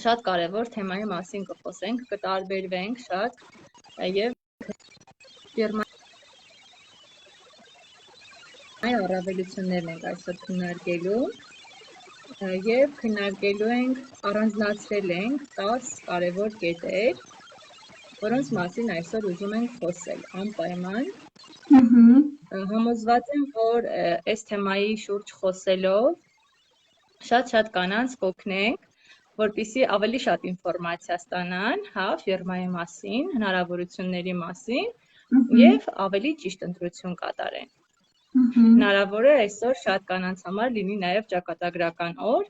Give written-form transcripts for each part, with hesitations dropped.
շատ կարևոր թեմայի մասին կխոսենք, կտարբերվենք շատ եւ ֆիրմայի առավելություններն ենք այսօր քննարկելու եւ քննարկելու ենք, առանձնացրել ենք 10 կարևոր կետեր, որոնց մասին այսօր ուզում ենք խոսել անպայման։ Համոզված եմ, որ այս թեմայի շուրջ խոսելով շատ կանանց կօգնենք, որպեսզի ավելի շատ ինֆորմացիա ստանան, ֆիրմայի մասին, հնարավորությունների մասին եւ ավելի ճիշտ ընտրություն կատարեն։ Հնարավոր է այսօր շատ կանանց համար լինի նաեւ ճակատագրական օր,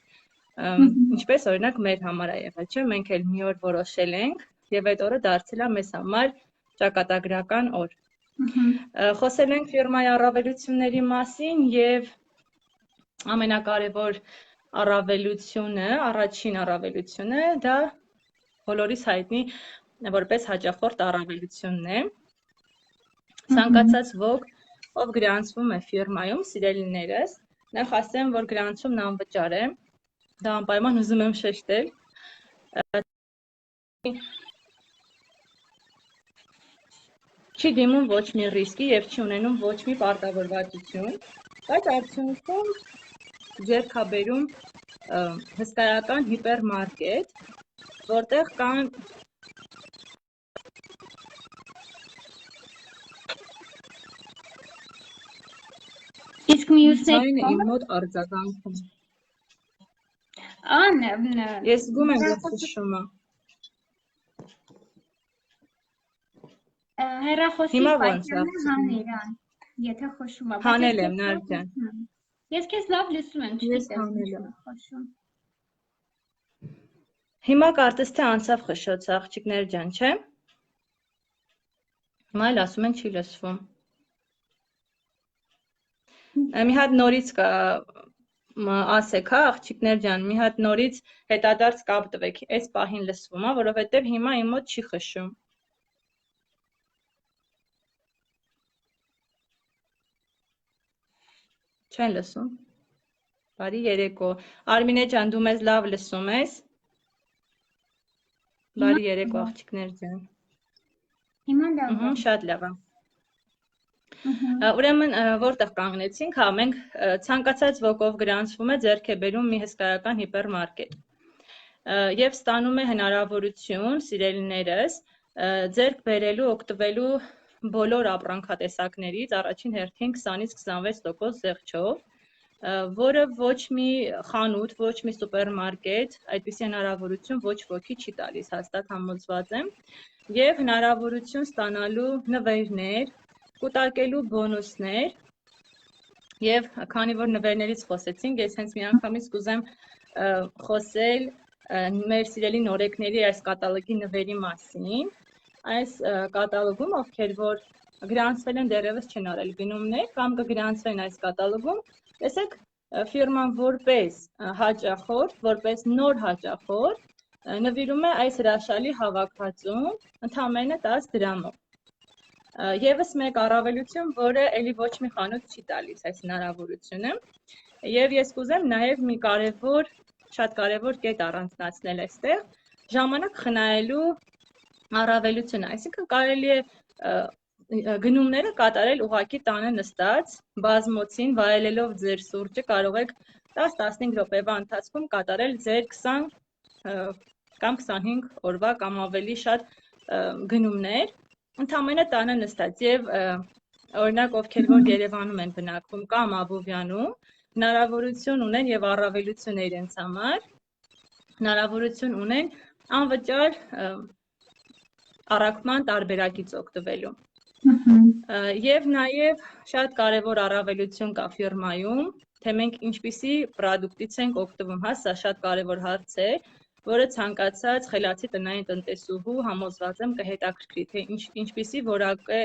ինչպես օրինակ մեր համար է եղել, չէ՞, մենք էլ մի օր որոշել ենք եւ այդ օրը դարձել է մեզ համար ճակատագրական օր։ Խոսել ենք ֆիրմայի առավելությունների մասին եւ ամենակարևոր առավելությունը, առաջին առավելությունը դա բոլորիս հայտնի որպես հաճախորդ առավելությունն է։ Ցանկացած ոք, ով գրանցվում է ֆիրմայում, սիրելիներս, նախ ասեմ, որ գրանցումն անվճար է, դա անպայման ուզում եմ շեշտել։ Չի դիմում ոչ մի ռիսկի եւ չի ունենում ոչ մի պարտավորվածություն, բայց արդյունքում ձեռքաբերում հսկայական հիպերմարկետ, որտեղ կան իսկ մյուսները իմ մոտ արձագանքում։ Ես զգում եմ, որ խշշում է։ Հեռախոսի Հիմա ոնց է պատճառը հանիրան, եթե խոշում է։ Հանել եմ, Նարդյան։ Ես քեզ լավ լսում եմ, չգիտեմ հանել ինչ եմ։ խոշում։ Հիմա կարծես թե անցավ խշշոցը, աղջիկներ ջան, չէ՞։ Հիմա էլ ասում են չի լսվում։ Մի հատ նորից ասեք, աղջիկներ ջան, մի հատ նորից հետադարձ կապ տվեք, այս պահին լսվում է, որովհետև հիմա իմ մոտ չի խշշում։ Չեն լսում։ Բարի երեկո։ Արմինե ջան, դու մեզ լավ լսում ես։ Բարի երեկո, աղջիկներ ջան։ Հիմա լավ է։ Շատ լավ է։ Ուրեմն որտեղ կանգնեցինք, մենք ցանկացած ոքով գրանցվում է, ձեռք է բերում մի հսկայական հիպերմարկետ եւ ստանում է հնարավորություն սիրելիներս ձեռք բերելու, օգտվելու բոլոր ապրանքատեսակներից առաջին հերթին 20-ից 26% զեղչով, որը ոչ մի խանութ, ոչ մի սուպերմարկետ այդպիսի հնարավորություն ոչ ոքի չի տալիս, հաստատ համոզված եմ, եւ հնարավորություն ստանալու նվերներ, կուտակելու բոնուսներ եւ քանի որ նվերներից խոսեցինք, ես հենց միանգամից կուզեմ խոսել մեր սիրելի նորեկների այս կատալոգի նվերի մասին։ Այս կատալոգում ովքեր որ գրանցվել են դեռևս չեն արել գնումներ կամ կգրանցվեն այս կատալոգում, տեսեք ֆիրման որպես հաճախորդ, որպես նոր հաճախորդ նվիրում է այս հրաշալի հավաքածուն ընդամենը 10 դրամով։ Եվս մեկ առավելություն, որը էլի ոչ մի խանութ չի տալիս այս հնարավորությունը, եւ ես կուզեմ նաեւ մի շատ կարևոր կետ առանձնացնել այստեղ, ժամանակ խնայելու առավելությունը, այսինքն կարելի է գնումները կատարել ուղղակի տանը նստած, բազմոցին վայելելով ձեր սուրճը, կարող եք 10-15 րոպեվա ընթացքում կատարել ձեր 20 կամ 25 օրվա կամ ավելի շատ գնումներ, ընդամենը տանը նստած եւ օրինակ ովքեր որ Երևանում են բնակվում կամ Աբովյանում, հնարավորություն ունեն եւ առավելություն է իրենց համար, հնարավորություն ունեն անվճար առաքման տարբերակից օգտվելու։ Եվ նաեւ շատ կարևոր առավելություն կա ֆիրմայում, թե մենք ինչպիսի պրոդուկտից ենք օգտվում, սա շատ կարևոր հարց է, որը ցանկացած խելացի տնային տնտեսուհու համոզված եմ կհետաքրքրի, թե ինչպիսի որակ է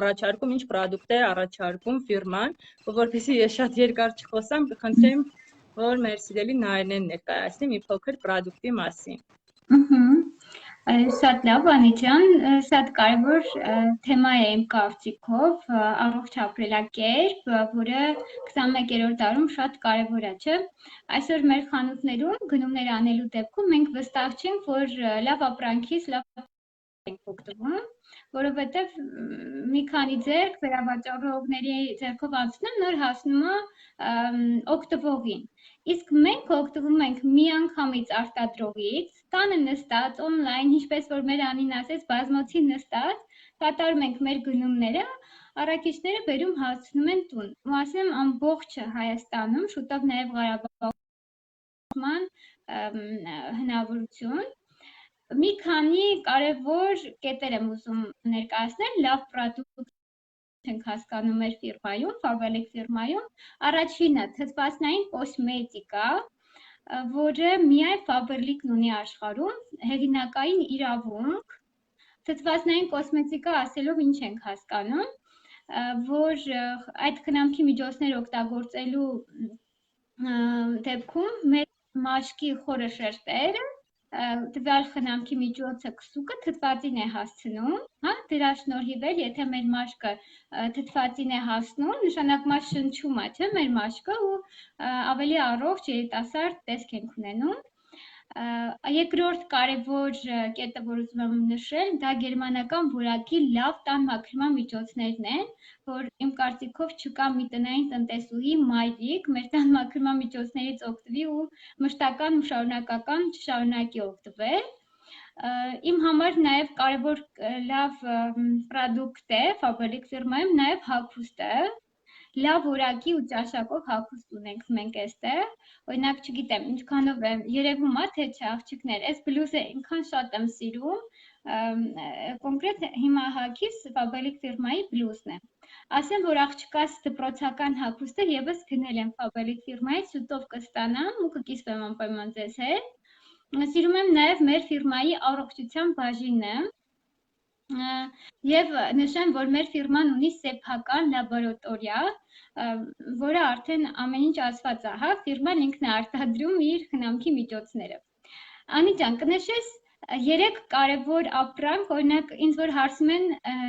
առաջարկում, ինչ պրոդուկտ է առաջարկում ֆիրման, որովհետեւ ես շատ երկար չխոսամ, կխնդրեմ, որ մեր սիրելի Նարինեն ներկայացնի մի փոքր պրոդուկտի մասին։ Շատ լավ, Անի ջան, շատ կարևոր թեմա է իմ կարծիքով, առողջ ապրելակերպ, որը 21-րդ դարում շատ կարևոր է, չէ՞։ Այսօր մեր խանութներում գնումներ անելու դեպքում մենք վստահ չենք, որ լավ ապրանքից լավ ենք օգտվում, որովհետև մի քանի ձեռք վերավաճառողների ձեռքով անցնում, նոր հասնում է օգտվողին։ Իսկ մենք օգտվում ենք միանգամից արտադրողից, տանը նստած, on-line, ինչպես որ մեր Անին ասեց, բազմոցի նստած, կատարում ենք մեր գնումները, առաքիչները բերում հասցնում են տուն։ Ու ասեմ ամբողջը Հայաստանում, շուտով նաև Ղարաբաղյան հնարավորություն։ Մի քանի կարևոր կետեր եմ ուզում ներկայացնել, լավ պրոդուկտ ենք հասկանում մեր ֆիրմայում, Faberlic ֆիրմայում։ Առաջինը թթվածնային կոսմետիկա, որը միայն Faberlic-ն ունի աշխարհում, հեղինակային իրավունք։ Թթվածնային կոսմետիկա ասելով ինչ ենք հասկանում, որ այդ խնամքի միջոցներ օգտագործելու դեպքում մեր մաշկի խորը շերտերը տվյալ խնամքի միջոցը քսուկը թթվածին է հասցնում, հա, դրա շնորհիվ էլ եթե մեր մաշկը թթվածին է հասնում, նշանակում է շնչում է, չէ՞, մեր մաշկը ու ավելի առողջ երիտասարդ տեսք ենք ունենում։ Երկրորդ կարևոր կետը, որ ուզում եմ նշել, դա գերմանական որակի լավ տան մաքրման միջոցներն են, որ իմ կարծիքով չկա մի տնային տնտեսուհի մայրիկ մեր տան մաքրման միջոցներից օգտվի ու մշտական ու շարունակական չշարունակի օգտվել։ Իմ համար նաև կարևոր լավ պրոդուկտ է Faberlic ֆիրմայում նաև հագուստը, լավ որակի ու ճաշակով հագուստ ունենք մենք այստեղ, օրինակ չգիտեմ, ինչքանով է երևում է, թե չէ աղջիկներ, այս բլուզը ինքան շատ եմ սիրում, կոնկրետ հիմա հագիս Faberlic ֆիրմայի բլուզն է։ Ասեմ, որ աղջկաս դպրոցական հագուստը եւս գնել եմ Faberlic ֆիրմայից, շուտով կստանամ ու կկիսվեմ անպայման ձեզ հետ։ Սիրում եմ նաև մեր ֆիրմայի առողջության բաժինը, եւ նշեմ, որ մեր ֆիրման ունի սեփական լաբորատորիա, որը արդեն ամեն ինչ ասված է, հա, ֆիրման ինքն է արտադրում իր խնամքի միջոցները։ Անի ջան, կնշես 3 կարևոր ապրանք, օրինակ ինձ որ հարցում են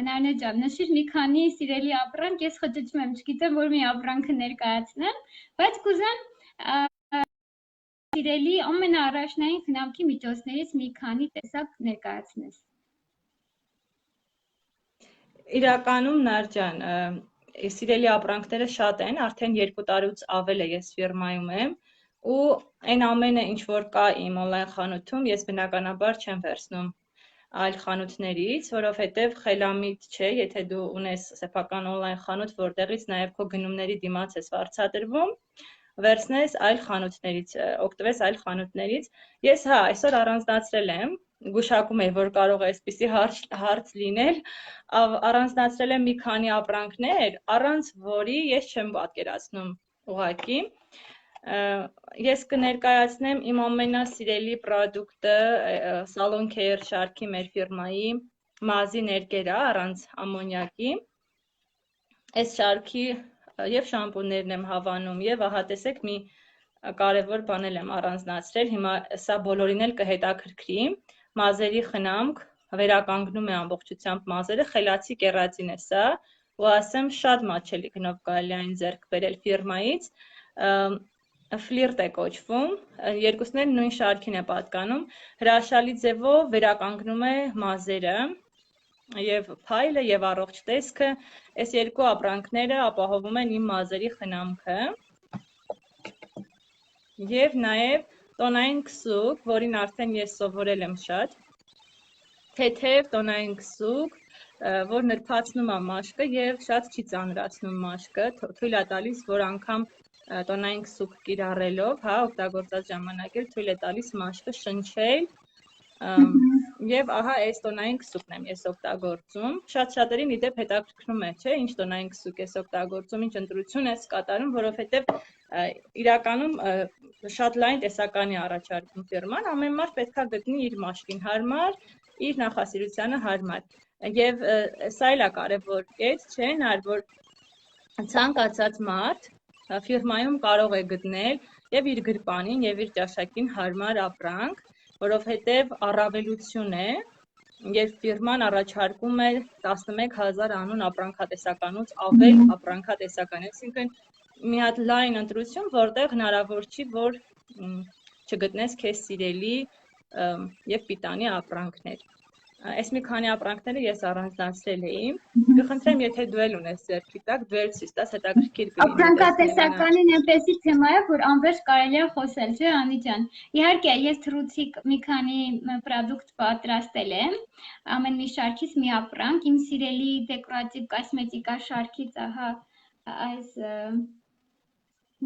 Նարինե ջան, նշիր մի քանի սիրելի ապրանք, ես խճճում եմ, չգիտեմ որ մի ապրանքը ներկայացնեմ, բայց կուզեմ սիրելի ամենաառաջնային խնամքի միջոցներից մի քանի տեսակ ներկայացնես։ Իրականում Նարջան, սիրելի ապրանքները շատ են, արդեն 2 տարուց ավել է ես ֆիրմայում եմ ու այն ամենը ինչ որ կա իմ on-line խանութում, ես բնականաբար չեմ վերցնում այլ խանութներից, որովհետև խելամիտ չէ, եթե դու ունես սեփական on-line խանութ, որտեղից նաև քո գնումների դիմաց ես վարձատրվում, վերցնես այլ խանութներից, օգտվես այլ խանութներից։ Ես հա, այսօր առանձնացրել եմ, գուշակում եմ, որ կարող է այսպիսի հարց լինել, առանձնացրել եմ մի քանի ապրանքներ, առանց որի ես չեմ պատկերացնում ուղղակի։ Ես կներկայացնեմ իմ ամենասիրելի պրոդուկտը Salon Care շարքի մեր ֆիրմայի մազի ներկերա առանց ամոնիակի։ Այս շարքի եւ շամպուններն եմ հավանում եւ ահա տեսեք մի կարևոր բան եմ առանձնացրել, հիմա սա բոլորին էլ կհետաքրքրի, մազերի խնամք, վերականգնում է ամբողջությամբ մազերը, խելացի կերատին է սա, ու ասեմ շատ մատչելի գնով կարելի է այն ձեռք բերել ֆիրմայից, ֆլիրտ է կոչվում, երկուսն էլ նույն շարքին է պատկանում, հրաշալի ձևով վերականգնում է մազերը եւ փայլը եւ առողջ տեսքը, այս երկու ապրանքները ապահովում են իմ մազերի խնամքը եւ նաեւ տոնային քսուկ, որին արդեն ես սովորել եմ շատ, թեթև տոնային քսուկ, որ նրբացնում է մաշկը եւ շատ չի ծանրացնում մաշկը, թույլ է տալիս, որ անգամ տոնային քսուկ կիրառելով, հա, օգտագործած ժամանակ էլ թույլ է տալիս մաշկը շնչել եւ ահա այս տոնային քսուկն եմ ես օգտագործում։ Շատ-շատերին իդեպ հետաքրքրում է, չէ, ինչ տոնային քսուկ ես օգտագործում, ինչ ընտրություն ես կատարում, որովհետեւ իրականում շատ լայն տեսականի առաջարկում ֆիրման, ամեն մարդ պետք է գտնի իր մաշկին հարմար, իր նախասիրությանը հարմար։ Եվ սա էլ է կարևոր կետ, չէ, որ ցանկացած մարդ ֆիրմայում կարող է գտնել եւ իր գրպանին եւ իր ճաշակին հարմար ապրանք, որովհետև առավելություն է, երբ ֆիրման առաջարկում է 11,000 անուն ապրանքատեսականուց ավել ապրանքատեսական, այսինքն մի հատ լայն ընտրություն, որտեղ հնարավոր չի, որ չգտնես քեզ սիրելի եւ պիտանի ապրանքներ։ Այս մի քանի ապրանքները ես առանձնացրել էի։ Կխնդրեմ, եթե դու էլ ունես ձեռքի տակ, դու էլ ցույց տաս, հետաքրքիր կլինի։ Ապրանքատեսականին այնպեսի թեմա է, որ անվերջ կարելի է խոսել, չէ՞ Անի ջան։ Իհարկե, ես թռուցի մի քանի պրոդուկտ պատրաստել եմ, ամեն մի շարքից մի ապրանք, իմ սիրելի դեկորատիվ կոսմետիկա շարքից, ահա այս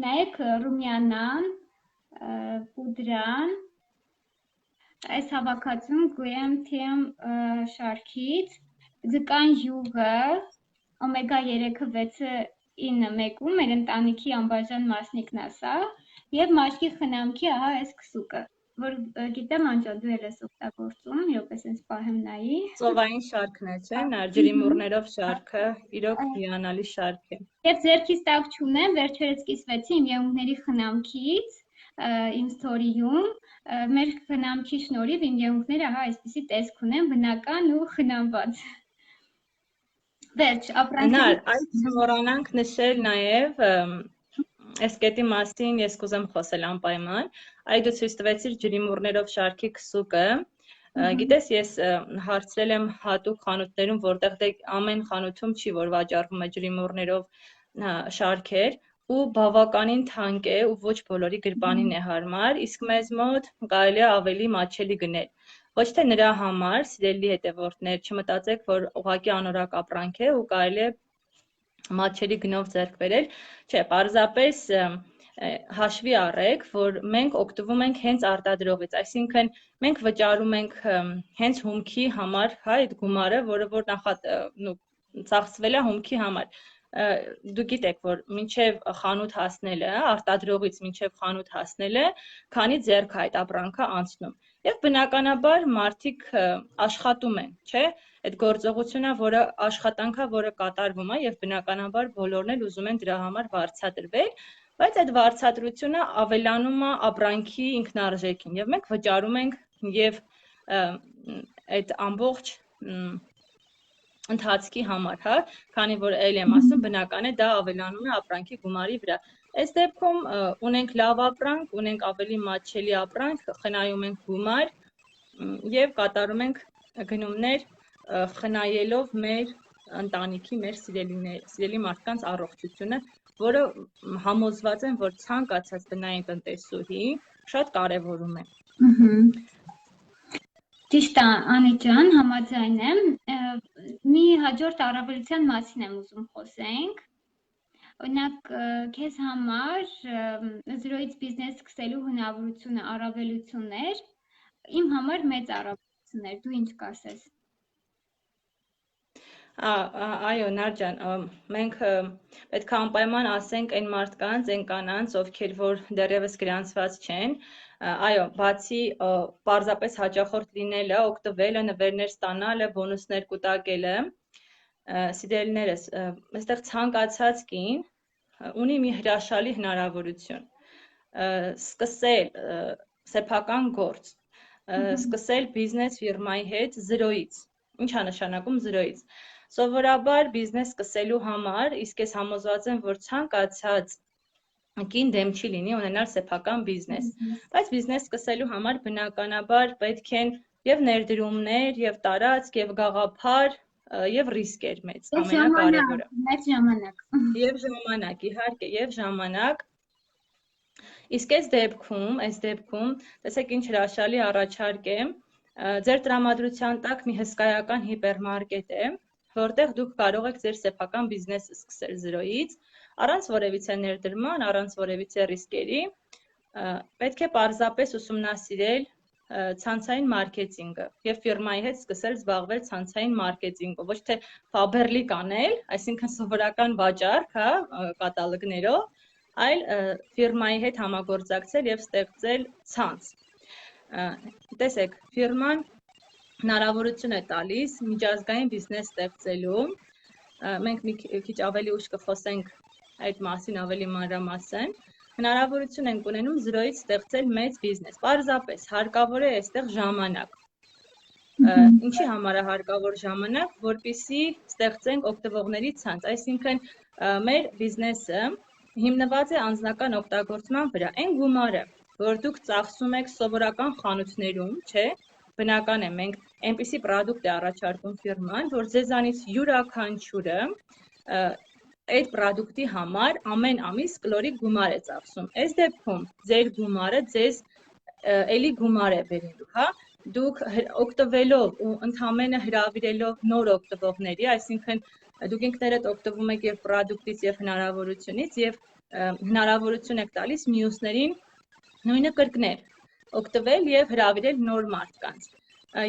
նայեք ռումյանան, պուդրան, այս հավաքածուն GMTM շարքից, ձկան յուղը, օմեգա 3-ը 6-ը 9-ը 1-ում, մեր ընտանիքի անբաժան մասնիկն է սա, եւ մաշկի խնամքի ահա այս քսուկը, որ գիտեմ Անջան դու էլ ես օգտագործում, իրոք էս պահեմ նայի։ Ծովային շարքն է, չէ՞, ջրիմուռներով շարքը, իրոք հիանալի շարք է։ Եվ ձեռքից տակ չունեմ, վերջերս կիսվեցի իմ եղունգների խնամքից, իմ ստորիում, մեր խնամքի շնորհիվ իմ եղունգները ահա այսպեսի տեսք ունեն, բնական ու խնամված։ Վերջ, ապրանքների այդ մոռանանք նշել նաև այս կետի մասին ես կուզեմ խոսել անպայման։ Այդ դու ցույց տվեցիր ջրիմուռներով շարքի քսուկը։ Գիտես, ես հարցրել եմ հատուկ խանութներում, որտեղ ամեն խանութում չի, որ վաճառվում է ջրիմուռներով շարքեր, ու բավականին թանկ է ու ոչ բոլորի գրպանին է հարմար, իսկ մեզ մոտ կարելի է ավելի մատչելի գնել։ Ոչ թե նրա համար, սիրելի հետևորդներ, չմտածեք, որ ուղղակի անորակ ապրանք է ու կարելի է մատչելի գնով ձեռք բերել, չէ, պարզապես հաշվի առեք, որ մենք օգտվում ենք հենց արտադրողից, այսինքն մենք վճարում ենք հենց հումքի համար, հա, այդ գումարը, որը որ ծախսվել է հումքի համար։ Դու գիտեք, որ մինչև խանութ հասնելը, արտադրողից մինչև խանութ հասնելը, քանի ձեռք այդ ապրանքը անցնում։ Եվ բնականաբար մարդիկ աշխատում են, չէ՞, այդ գործողությունը, որը աշխատանքա, որը կատարվում է, եւ բնականաբար բոլորն էլ ուզում են դրա համար վարձատրվել, բայց այդ վարձատրությունը ավելանում է ապրանքի ինքնարժեքին, եւ մենք վճարում ենք եւ այդ ամբողջ ընթացքի համար, հա, քանի որ ել եմ ասում, բնական է դա ավելանում է ապրանքի գումարի վրա։ Այս դեպքում ունենք լավ ապրանք, ունենք ավելի մատչելի ապրանք, խնայում ենք գումար եւ կատարում ենք գնումներ խնայելով մեր ընտանիքի, մեր սիրելի մարդկանց առողջությունը, որը համոզված եմ, որ ցանկացած տնային տնտեսուհի շատ կարևորում է։ Ճիշտ է, Անի ջան, համաձայն եմ։ Մի հաջորդ առավելության մասին եմ ուզում խոսենք։ Օրինակ, քեզ համար 0-ից բիզնես սկսելու հնարավորությունը առավելություններ, իմ համար մեծ առավելություններ, դու ինչ կասես։ Այո, Նար ջան, մենք պետք է անպայման ասենք այն մարդկանց, այն կանանց, ովքեր որ դեռևս գրանցված չեն, այո, բացի պարզապես հաճախորդ լինելը, օգտվելը, նվերներ ստանալը, բոնուսներ կուտակելը, սիրելիներս, այստեղ ցանկացած կին ունի մի հրաշալի հնարավորություն սկսել սեփական գործ, սկսել բիզնես ֆիրմայի հետ 0-ից։ Ինչ է նշանակում 0-ից։ Սովորաբար բիզնես սկսելու համար, իսկ ես համոզված եմ, որ ցանկացած կին դեմ չի լինի ունենալ սեփական բիզնես, բայց բիզնես սկսելու համար բնականաբար պետք են եւ ներդրումներ, եւ տարածք, եւ գաղափար, եւ ռիսկեր մեծ, ամենակարևորը։ Մեծ ժամանակ։ Եվ ժամանակ, իհարկե, եւ ժամանակ։ Իսկ այս դեպքում, տեսեք ինչ հրաշալի առաջարկ է, ձեր տրամադրության տակ մի հսկայական հիպերմարկետ է, որտեղ դուք կարող եք ձեր սեփական բիզնեսը սկսել 0-ից, առանց որևիցե ներդրման, առանց որևիցե ռիսկերի, պետք է պարզապես ուսումնասիրել ցանցային մարքեթինգը եւ ֆիրմայի հետ սկսել զբաղվել ցանցային մարքեթինգով, ոչ թե ֆաբերլիկ անել, այսինքն սովորական վաճառք, հա, կատալոգներով, այլ ֆիրմայի հետ համագործակցել եւ ստեղծել ցանց։ Տեսեք, ֆիրման հնարավորություն է տալիս միջազգային բիզնես ստեղծելու։ Մենք մի քիչ ավելի ուշ կխոսենք այդ մասին ավելի մանրամասն, հնարավորություն ենք ունենում 0-ից ստեղծել մեծ բիզնես։ Պարզապես հարկավոր է այստեղ ժամանակ։ Ինչի համար է հարկավոր ժամանակ, որպեսզի ստեղծենք օգտվողների ցանց, այսինքն մեր բիզնեսը հիմնված է անձնական օգտագործման վրա։ Այն գումարը, որ դուք ծախսում եք սովորական խանութներում, չէ, բնական է, մենք այնպիսի պրոդուկտ է առաջարկում ֆիրման, որ ձեզանից յուրաքանչյուրը այդ պրոդուկտի համար ամեն ամիս կլորիկ գումար է ծախսում։ Այս դեպքում ձեր գումարը ձեզ էլի գումար է բերելու, հա։ Դուք օգտվելով ու ընդհանրապես հրավիրելով նոր օգտվողների, այսինքն դուք ինքներդ օգտվում եք եւ պրոդուկտից եւ հնարավորությունից եւ հնարավորություն եք տալիս մյուսներին նույնը կրկնել, օգտվել եւ հրավիրել նոր մարդկանց։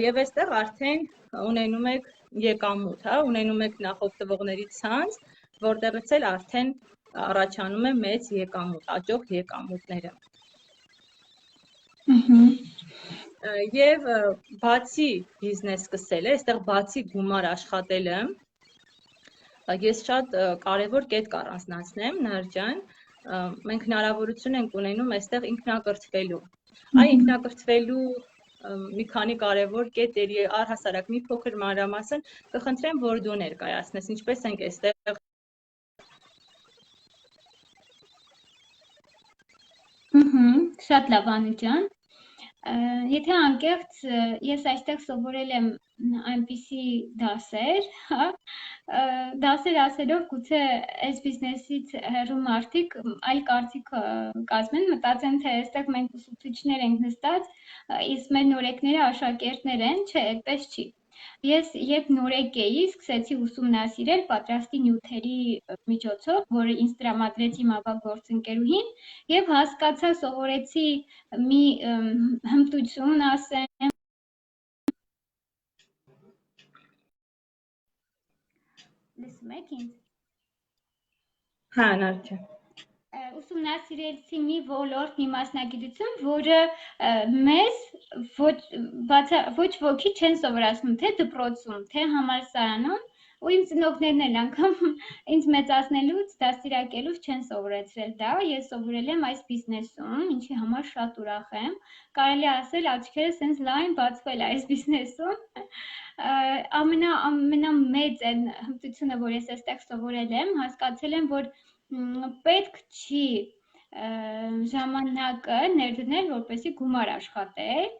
Եվ այստեղ արդեն ունենում եք եկամուտ, հա, ունենում եք նախ օգտվողների ցանց, որտեղից էլ արդեն առաջանում է մեծ եկամուտ, աճող եկամուտները։ Եվ բացի բիզնես սկսելը, այստեղ բացի գումար աշխատելը, ես շատ կարևոր կետ կառանձնացնեմ, Նար ջան, մենք հնարավորություն ենք ունենում այստեղ ինքնակրթվելու։ Այ ինքնակրթվելու մի քանի կարևոր կետերի առհասարակ մի փոքր մանրամասն կխնդրեմ, որ դու ներկայացնես, ինչպես ենք այստեղ Շատ լավ Անու ջան։ Եթե անկեղծ ես այստեղ սովորել եմ այնպիսի դասեր, հա, դասեր ասելով գուցե այս բիզնեսից հեռու մարդիկ այլ կարծիք կազմեն, մտածեն, թե այստեղ մենք ուսուցիչներ ենք նստած, իսկ մեր նորեկները աշակերտներ են, չէ, այդպես չի։ Ես երբ նորեկ էի, սկսեցի ուսումնասիրել պատրաստի նյութերի միջոցով, որը ինձ տրամադրեց իմ ավագ գործընկերուհին, եւ հասկացա, սովորեցի մի հմտություն, ասեմ, լսում եք ինձ։ Հա, Նարչա։ Ուսումնասիրեցի մի ոլորտ, մի մասնագիտություն, որը մեզ ոչ ոքի չեն սովորացնում, թե դպրոցում, թե համալսարանում, ու իմ ծնողներն էլ անգամ ինձ մեծացնելուց, դաստիարակելուց չեն սովորեցրել դա, ես սովորել եմ այս բիզնեսում, ինչի համար շատ ուրախ եմ, կարելի ասել աչքերը սենց լայն բացվել այս բիզնեսում, ամենամեծ այն հմտությունը, որ ես այստեղ սովորել եմ, հասկացել եմ, որ պետք չի ժամանակը ներդնել, որպեսզի գումար աշխատել,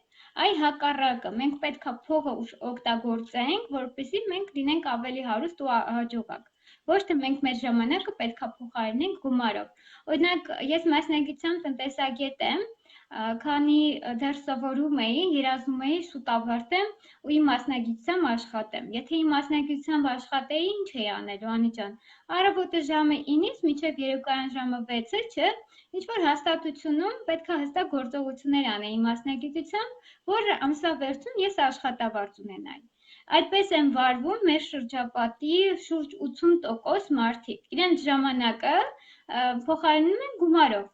այ հակառակը, մենք պետք է փողը օգտագործենք, որպեսզի մենք լինենք ավելի հարուստ ու հաջողակ։ Ոչ թե մենք մեր ժամանակը պետք է փոխարինենք գումարով։ Օրինակ, ես մասնագիտությամբ տնտեսագետ եմ, քանի դեռ սովորում էի, երազում էի շուտ ավարտեմ ու իմ մասնագիտությամբ աշխատեմ։ Եթե իմ մասնագիտությամբ աշխատեի, ինչ էի անելու, Անի ջան։ Առավոտը ժամը 9-ից մինչև երեկոյան ժամը 6-ը, չէ, ինչ-որ հաստատությունում պետք է հստակ գործողություններ անեի մասնագիտությամբ, որ ամսավերջում ես աշխատավարձ ունենայի։ Այդպես են վարվում մեր շրջապատի շուրջ 80% մարդիկ։ Իրենց ժամանակը փոխարինում են գումարով։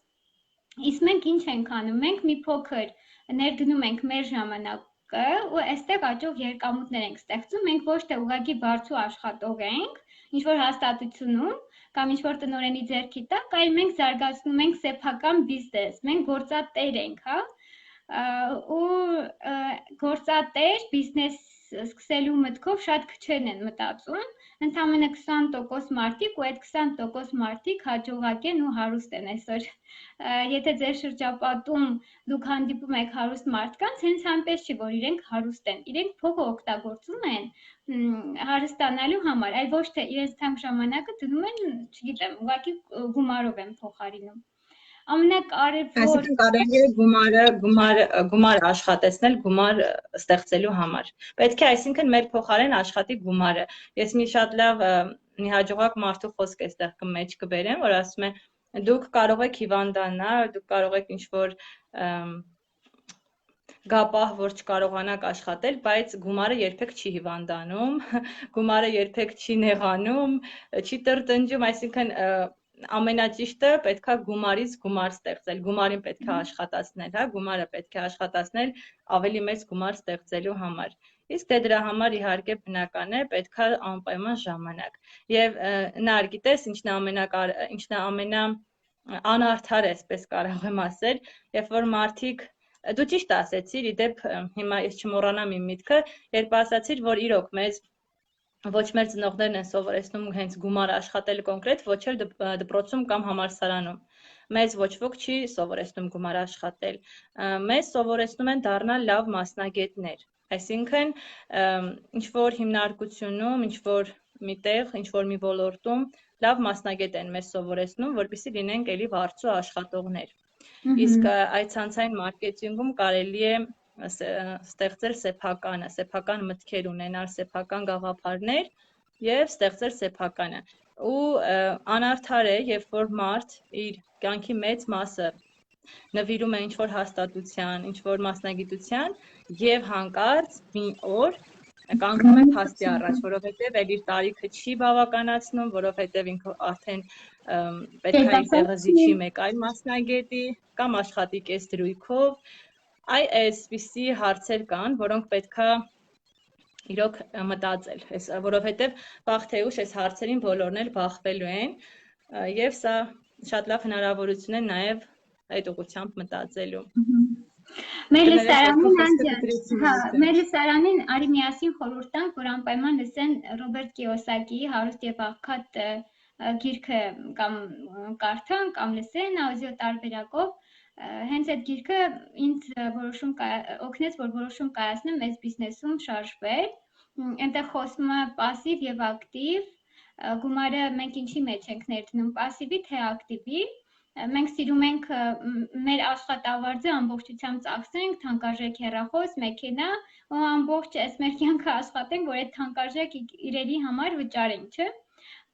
Իսկ մենք ինչ ենք անում, մենք մի փոքր ներդնում ենք մեր ժամանակը ու այստեղ աճող երկամուտներ ենք ստեղծում, մենք ոչ թե ուղղակի բարձու աշխատող ենք, ինչ-որ հաստատությունում կամ ինչ-որ տնօրենի ձեռքի տակ, այլ մենք զարգացնում ենք սեփական բիզնես, մենք գործատեր ենք, հա, ու գործատեր բիզնես սկսելու մտքով շատ քչերն են մտածում, ընդամենը 20% մարդիկ ու այդ 20% մարդիկ հաջողակ են ու հարուստ են այսօր։ Եթե ձեր շրջապատում դուք հանդիպում եք հարուստ մարդկանց, հենց այնպես չի, որ իրենք հարուստ են, իրենք փողը օգտագործում են հարստանալու համար, այլ ոչ թե իրենց թանկ ժամանակը դնում են, չգիտեմ, ուղղակի գումարով են փոխարինում։ Ամենակարևոր Այսինքն կարելի է գումար աշխատեցնել գումար ստեղծելու համար։ Պետք է այսինքն մեր փոխարեն աշխատի գումարը։ Ես մի շատ լավ մի հաջողակ մարդու խոսք այստեղ կմեջ կբերեմ, որ ասում է դուք կարող եք հիվանդանալ, դուք կարող եք ինչ-որ գապահ, որ չկարողանաք աշխատել, բայց գումարը երբեք չի հիվանդանում, գումարը երբեք չի նեղանում, չի տրտնջում, այսինքն ամենաճիշտը պետքա գումարից գումար ստեղծել, գումարին պետք է աշխատացնել, հա, գումարը պետք է աշխատացնել ավելի մեծ գումար ստեղծելու համար։ Իսկ դե դրա համար իհարկե բնական է, պետք է անպայման ժամանակ։ Եվ Նար, գիտես, ինչն է անարդար է, այսպես կարող եմ ասել, երբ որ մարդիկ դու ճիշտ ասեցիր, իդեպ հիմա ես չմոռանամ իմ միտքը, երբ ասացիր, որ իրոք մեզ ոչ մեր ծնողներն են սովորեցնում հենց գումար աշխատել կոնկրետ, ոչ էլ դպրոցում կամ համալսարանում։ Մեզ ոչ ոք չի սովորեցնում գումար աշխատել։ Մեզ սովորեցնում են դառնալ լավ մասնագետներ։ Այսինքն, ինչ-որ հիմնարկությունում, ինչ-որ միտեղ, ինչ-որ մի ոլորտում լավ մասնագետ են մեզ սովորեցնում, որպեսզի լինենք էլի վարձու աշխատողներ։ Իսկ այդ ցանցային մարքեթինգում կարելի է ստեղծել սեփական մտքեր ունենալ, սեփական գաղափարներ եւ ստեղծել սեփականը։ Ու անարդար է, երբ որ մարդ իր կյանքի մեծ մասը նվիրում է ինչ-որ հաստատության, ինչ-որ մասնագիտության եւ հանկարծ մի օր կանգնում է փաստի առաջ, որովհետեւ էլ իր տարիքը չի բավականացնում, որովհետեւ ինքը արդեն պետք է իր տեղը զիջի մեկ այլ մասնագետի կամ աշխատի կես դրույքով։ Այսպիսի հարցեր կան, որոնք պետքա իրոք մտածել, որովհետև վաղ թե ուշ այս հարցերին բոլորն էլ բախվելու են, եւ սա շատ լավ հնարավորություն է նաեւ այդ ուղղությամբ մտածելու։ Մեր լսարանին արի միասին խորհուրդ տանք, որ անպայման լսեն Ռոբերտ Կիոսակիի «Հարուստ եւ աղքատ» գիրքը կամ կարդան կամ լսեն աուդիո տարբերակով։ Հենց այդ գիրքը ինձ օգնեց, որ որոշում կայացնեմ այս բիզնեսում շարժվել։ Այնտեղ խոսում է պասիվ եւ ակտիվ, գումարը մենք ինչի մեջ ենք ներդնում, պասիվի թե ակտիվի։ Մենք սիրում ենք մեր աշխատավարձը ամբողջությամբ ծախսենք, թանկարժեք հեռախոս, մեքենա, ու ամբողջ այս մեր կյանքը աշխատենք, որ այդ թանկարժեք իրերի համար վճարենք, չէ՞։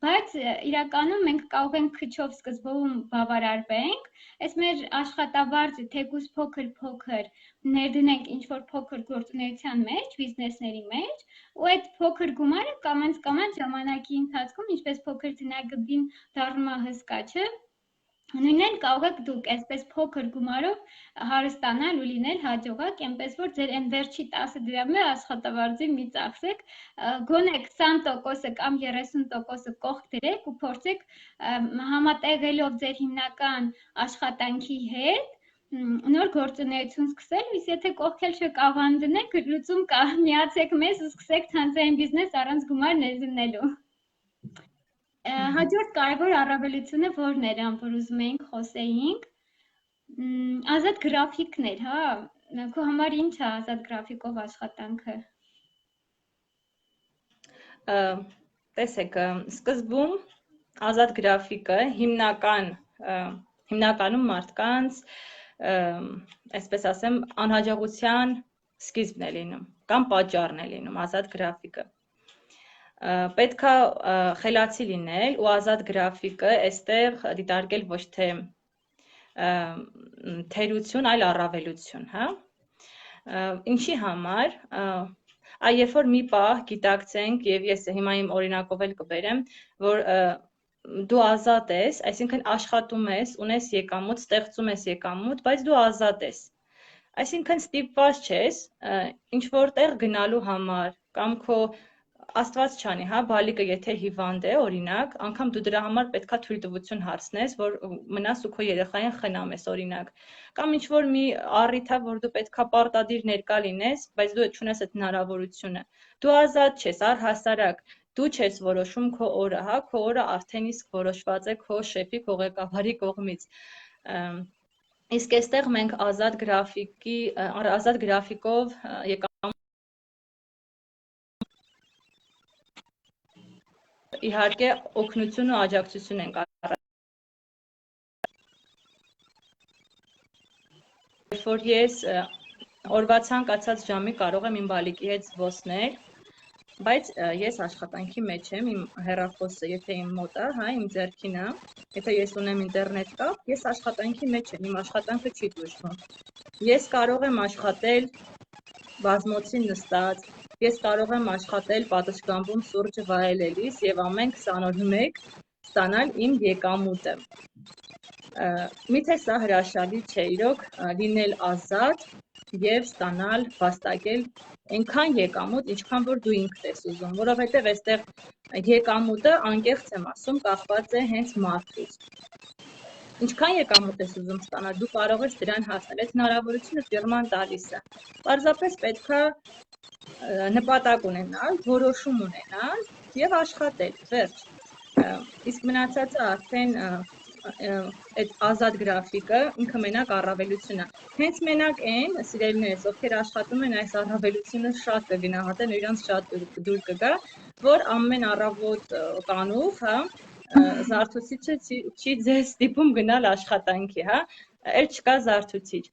Բայց իրականում մենք կարող ենք քչով սկզբում բավարարվենք, այս մեր աշխատավարձը թեկուզ փոքր ներդնենք ինչ-որ փոքր գործունեության մեջ, բիզնեսների մեջ, ու այդ փոքր գումարը կամաց ժամանակի ընթացքում, ինչպես փոքր ձնագնդին դառնում է հսկա, չէ՞։ Նույնն կարող եք դուք այսպես փոքր գումարով հարստանալ ու լինել հաջողակ, այնպես որ ձեր այն վերջի 10 դրամը աշխատավարձի մի ծախսեք, գոնե 20%-ը կամ 30%-ը կողք դրեք ու փորձեք համատեղելով ձեր հիմնական աշխատանքի հետ նոր գործունեություն սկսել, իսկ եթե կողքել չկարողան դնեք, լուծում կա, միացեք մեզ ու սկսեք ցանցային բիզնես առանց գումար ներդնելու։ Հաջորդ կարևոր առավելությունը որն էր, որ ուզում էինք խոսեինք, ազատ գրաֆիկներ, հա, քո համար ինչ է ազատ գրաֆիկով աշխատանքը։ Տեսեք, սկզբում ազատ գրաֆիկը հիմնականում մարդկանց, այսպես ասեմ, անհաջողության սկիզբն է լինում կամ պատճառն է լինում ազատ գրաֆիկը։ Պետքա խելացի լինել ու ազատ գրաֆիկը այստեղ դիտարկել ոչ թե թերություն, այլ առավելություն, հա։ Ինչի համար, երբ որ մի պահ գիտակցենք, եւ ես հիմա իմ օրինակով էլ կբերեմ, որ դու ազատ ես, այսինքն աշխատում ես, ունես եկամուտ, ստեղծում ես եկամուտ, բայց դու ազատ ես։ Այսինքն ստիպված չես ինչ որտեղ գնալու համար կամ քո Աստված չանի, հա, բալիկը եթե հիվանդ է, օրինակ, անգամ դու դրա համար պետքա թույլտվություն հարցնես, որ մնաս ու քո երեխային խնամես, օրինակ, կամ ինչ որ մի առիթ է, որ դու պետքա պարտադիր ներկա լինես, բայց դու չունես այդ հնարավորությունը։ Դու ազատ չես, առհասարակ, դու չես որոշում քո օրը, հա, քո օրը արդեն իսկ որոշված է քո շեֆի, քո ղեկավարի կողմից։ Իսկ այստեղ մենք ազատ գրաֆիկով իհարկե օգնություն ու աջակցություն ենք առ։ Որ ես օրվա ցանկացած ժամի կարող եմ իմ բալիկի հետ զբոսնել, բայց ես աշխատանքի մեջ եմ, իմ հեռախոսը, եթե իմ մոտ է, հա, իմ ձեռքին է, եթե ես ունեմ ինտերնետ կապ, ես աշխատանքի մեջ եմ, իմ աշխատանքը չի դժվում։ Ես կարող եմ աշխատել բազմոցին նստած, ես կարող եմ աշխատել պատշգամբում սուրճը վայելելիս եւ ամեն 21 ստանալ իմ եկամուտը։ Միթե սա հրաշալի չէ, իրոք լինել ազատ եւ ստանալ, վաստակել այնքան եկամուտ, ինչքան որ դու ինքդ ես ուզում, որովհետեւ այստեղ եկամուտը անկեղծ եմ ասում, կախված է հենց մարդուց։ ինչքան եկամուտ ես ուզում ստանալ, դու կարող ես դրան հասնել, այդ հնարավորությունը ֆիրման տալիս է։ Պարզապես պետք է նպատակ ունենալ, որոշում ունենալ եւ աշխատել, վերջ։ Իսկ մնացածը արդեն այդ ազատ գրաֆիկը ինքը մենակ առավելություն է։ Հենց մենակ այն սիրելիներս, ովքեր աշխատում են այս առավելությունը շատ կգնահատեն, իրանց շատ դուր կգա, որ ամեն առավոտ կանուխ, հա, զարթուցիչը չի ձեզ ստիպում գնալ աշխատանքի, հա, էլ չկա զարթուցիչ։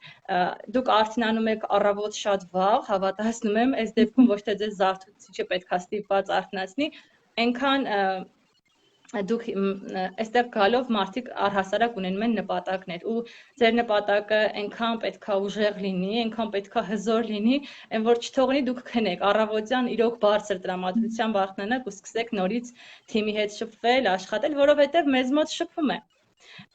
Դուք արդյունանում եք առավոտ շատ վաղ, հավատացնում եմ, այս դեպքում ոչ թե ձեզ զարթուցիչը պետք է ստիպված արթնացնի, այնքան դուք այստեղ գալով մարդիկ առհասարակ ունենում են նպատակներ ու ձեր նպատակը այնքան պետքա ուժեղ լինի, այնքան պետքա հզոր լինի, այն որ չթողնի դուք քնեք, առավոտյան իրոք բարձր տրամադրությամբ արթնանաք ու սկսեք նորից թիմի հետ շփվել, աշխատել, որովհետև մեզ մոտ շփում է։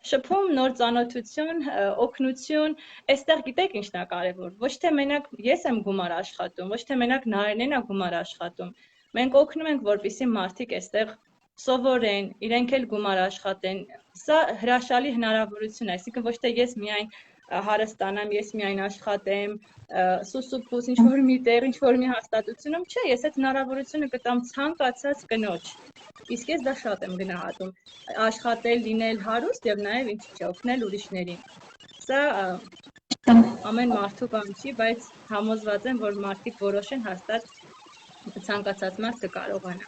Շփում, նոր ծանոթություն, օգնություն, այստեղ գիտեք ինչն է կարևոր, ոչ թե մենակ ես եմ գումար աշխատում, ոչ թե մենակ Նարինեն է գումար աշխատում, մենք օգնում ենք, որպեսզի մարդիկ այստեղ սովորեն, իրենք էլ գումար աշխատեն, սա հրաշալի հնարավորություն է, այսինքն ոչ թե ես միայն հարստանամ, ես միայն աշխատեմ, սուսուփուս, ինչ-որ մի տեղ, ինչ-որ մի հաստատությունում, չէ, ես այդ հնարավորությունը կտամ ցանկացած կնոջ, իսկ ես դա շատ եմ գնահատում, աշխատել, լինել հարուստ եւ նաեւ ինչ չէ, օգնել ուրիշներին, սա ամեն մարդու բան չի, բայց համոզված եմ, որ մարդիկ որոշեն հաստատ ցանկացած մարդ կկարողանա։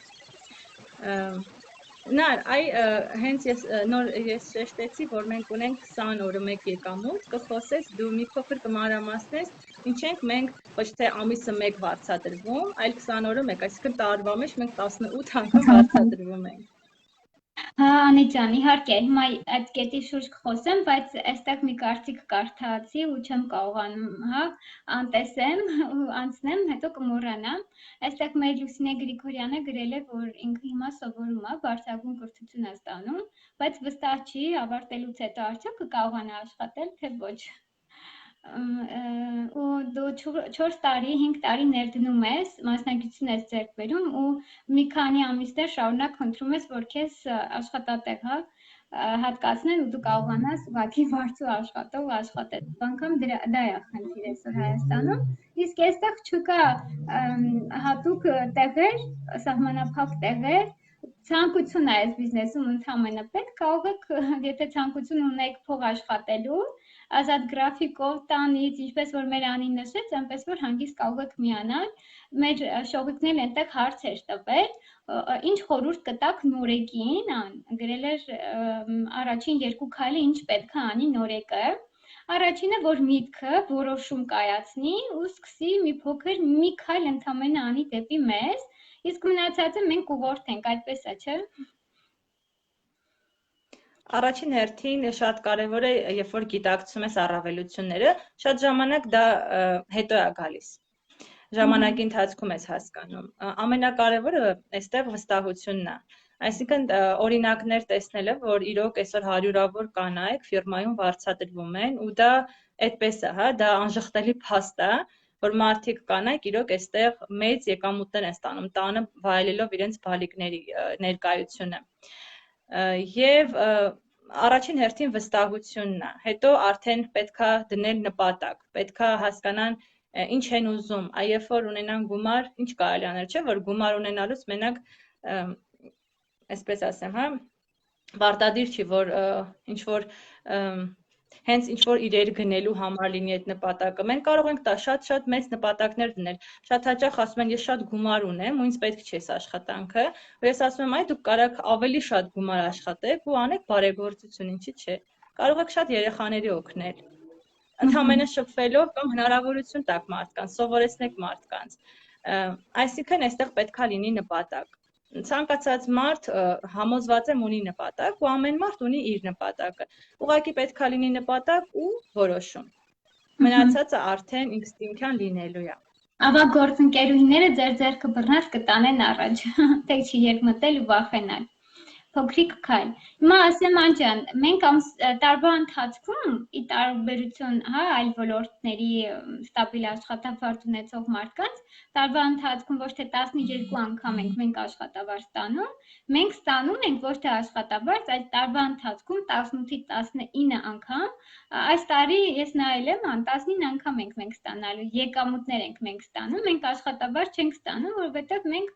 Նար, հենց ես շեշտեցի, որ մենք ունենք 20 օրը մեկ եկամուտ, կխոսես, դու մի փոքր կմանրամասնես, ինչ ենք մենք ոչ թե ամիսը մեկ վարձատրվում, այլ 20 օրը մեկ, այսինքն տարվա մեջ մենք 18 անգամ վարձատրվում ենք։ Հա, Անի ջան, իհարկե, հիմա այդ կետի շուրջ կխոսեմ, բայց այստեղ մի կարծիք կարդացի ու չեմ կարողանում, հա, անտեսեմ ու անցնեմ, հետո կմոռանամ։ Այստեղ մեր Լուսինե Գրիգորյանը գրել է, որ ինքը հիմա սովորում է, բարձրագույն կրթություն է ստանում, բայց վստահ չի ավարտելուց հետո արդյոք կկարողանա աշխատել, թե ոչ։ ու դու 4 տարի, 5 տարի ներդնում ես, մասնագիտություն ես ձեռք բերում ու մի քանի ամիսներ շարունակ խնդրում ես, որ քեզ աշխատատեղ, հա, հատկացնեն ու դու կարողանաս ուղղակի վարձու աշխատող աշխատել։ Անգամ դա է խնդիրը այսօր Հայաստանում։ Իսկ այստեղ չկա հատուկ տեղեր, սահմանափակ տեղեր, ցանկություն է այս բիզնեսում ընդհանրապես պետք, կարող եք, եթե ցանկություն ունեք փող աշխատելու, ազատ գրաֆիկով տանից, ինչպես որ մեր Անին նշեց, այնպես որ հանգիստ կարող եք միանալ, մեր շողիկներն այնտեղ հարցեր տվել, ինչ խորհուրդ կտաք նորեկին, գրել էր առաջին 2 քայլը ինչ պետք է անի նորեկը, առաջինը որ միտքը որոշում կայացնի ու սկսի մի փոքր մի քայլ ընդամենը անի դեպի մեզ, իսկ մնացածը մենք ուղղորդենք, այդպես է, չէ՞։ Առաջին հերթին շատ կարևոր է, երբ որ գիտակցում ես առավելությունները, շատ ժամանակ դա հետո է գալիս։ Ժամանակի ընթացքում ես հասկանում։ Ամենակարևորը այստեղ վստահությունն է։ Այսինքն օրինակներ տեսնելը, որ իրոք այսօր հարյուրավոր կանայք ֆիրմայում վարձատրվում են ու դա այդպես է, հա, դա անժխտելի փաստ է, որ մարդիկ կանայք իրոք այստեղ մեծ եկամուտներ են ստանում, տանը վայելելով իրենց բալիկների ներկայությունը։ Եվ առաջին հերթին վստահությունն է, հետո արդեն պետքա դնել նպատակ, պետքա հասկանան ինչ են ուզում, երբ որ ունենան գումար, ինչ կարելի անել, չէ՞ որ գումար ունենալուց մենակ, այսպես ասեմ, հա, պարտադիր չի, որ ինչ որ հենց ինչ որ իրեր գնելու համար լինի այդ նպատակը։ Մենք կարող ենք շատ մեծ նպատակներ դնել։ Շատ հաճախ ասում են, ես շատ գումար ունեմ, ու ինձ պետք չէ այս աշխատանքը, ու ես ասում եմ, այ դուք կարող ավելի շատ գումար աշխատեք ու անեք բարեգործություն, ինչի՞ չէ։ Կարող եք շատ երեխաների օգնել։ Ընդհանրապես շփվելով կամ հնարավորություն տաք մարդկանց, սովորեցնեք մարդկանց։ Այսինքն այստեղ պետքա լինի նպատակ։ Ցանկացած մարդ համոզված եմ ունի նպատակ ու ամեն մարդ ունի իր նպատակը։ Ուղղակի պետքա լինի նպատակ ու որոշում։ Մնացածը արդեն ինստինկտիվ լինելու է։ Ավագ գործընկերուհիները ձեր ձեռքը բռնած կտանեն առաջ, թե չի երկմտել ու վախենալ։ փոքրիկ քայլ։ Հիմա ասեմ Անջան, մենք տարվա ընթացքում ի տարբերություն, հա, այլ ոլորտների ստաբիլ աշխատավարձ ունեցող մարդկանց, տարվա ընթացքում ոչ թե 12 անգամ ենք մենք աշխատավարձ ստանում, մենք ստանում ենք ոչ թե աշխատավարձ, այլ տարվա ընթացքում 18-ից 19 անգամ, այս տարի ես նայել եմ, 19 անգամ ենք մենք ստանալու, եկամուտներ ենք մենք ստանում, մենք աշխատավարձ չենք ստանում, որովհետև մենք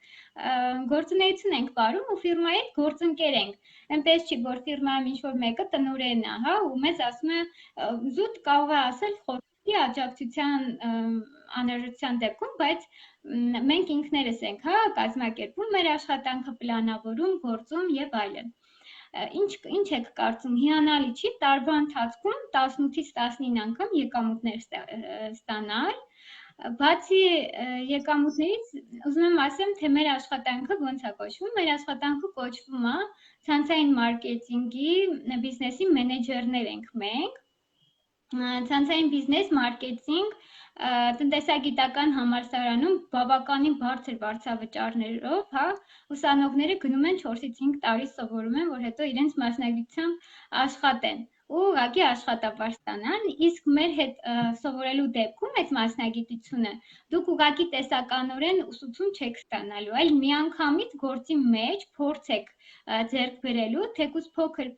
գործունեություն ենք վարում ու ֆիրմայի հետ գործընկեր ենք։ Այնպես չի, որ ֆիրմայում ինչ-որ մեկը տնօրենն է, հա, ու մեզ ասում է զուտ կարող է ասել խորհրդի աջակցության անհրաժեշտության դեպքում, բայց մենք ինքներս ենք, հա, կազմակերպում մեր աշխատանքը, պլանավորում, գործում եւ այլն։ Ինչ եք կարծում, հիանալի չի տարվա ընթացքում 18-ից 19 անգամ եկամուտներ ստանալ։ Բացի եկամուտներից ուզում եմ ասեմ, թե մեր աշխատանքը ոնց է կոչվում։ Մեր աշխատանքը կոչվում է ցանցային մարքեթինգի բիզնեսի մենեջերներ ենք մենք։ Ցանցային բիզնես մարքեթինգ տնտեսագիտական համալսարանում բավականին բարձր վարձավճարներով, հա, ուսանողները գնում են 4-ից 5 տարի սովորում են, որ հետո իրենց մասնագիտությամբ աշխատեն ու ուղղակի աշխատավարձ ստանան, իսկ մեր հետ սովորելու դեպքում այս մասնագիտությունը դուք ուղղակի տեսականորեն ուսուցում չեք ստանալու, այլ միանգամից գործի մեջ փորձ եք ձեռք բերելու, թեկուզ փոքր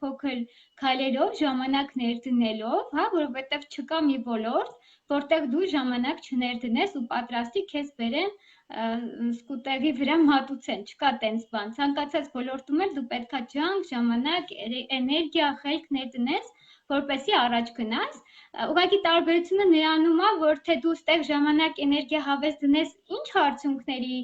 քայլերով, ժամանակ ներդնելով, հա, որովհետև չկա մի ոլորտ, որտեղ դու ժամանակ չներդնես ու պատրաստի քեզ բերեն սկուտերի վրա մատուցեն, չկա տենց բան, ցանկացած ոլորտում էլ դու պետքա ջանք, ժամանակ, էներգիա, խելք ներդնես, որպեսզի առաջ գնաս, ուղղակի տարբերությունը նրանում է, որ թե դու ստեղ ժամանակ, էներգիա հավես դնես, ինչ արդյունքների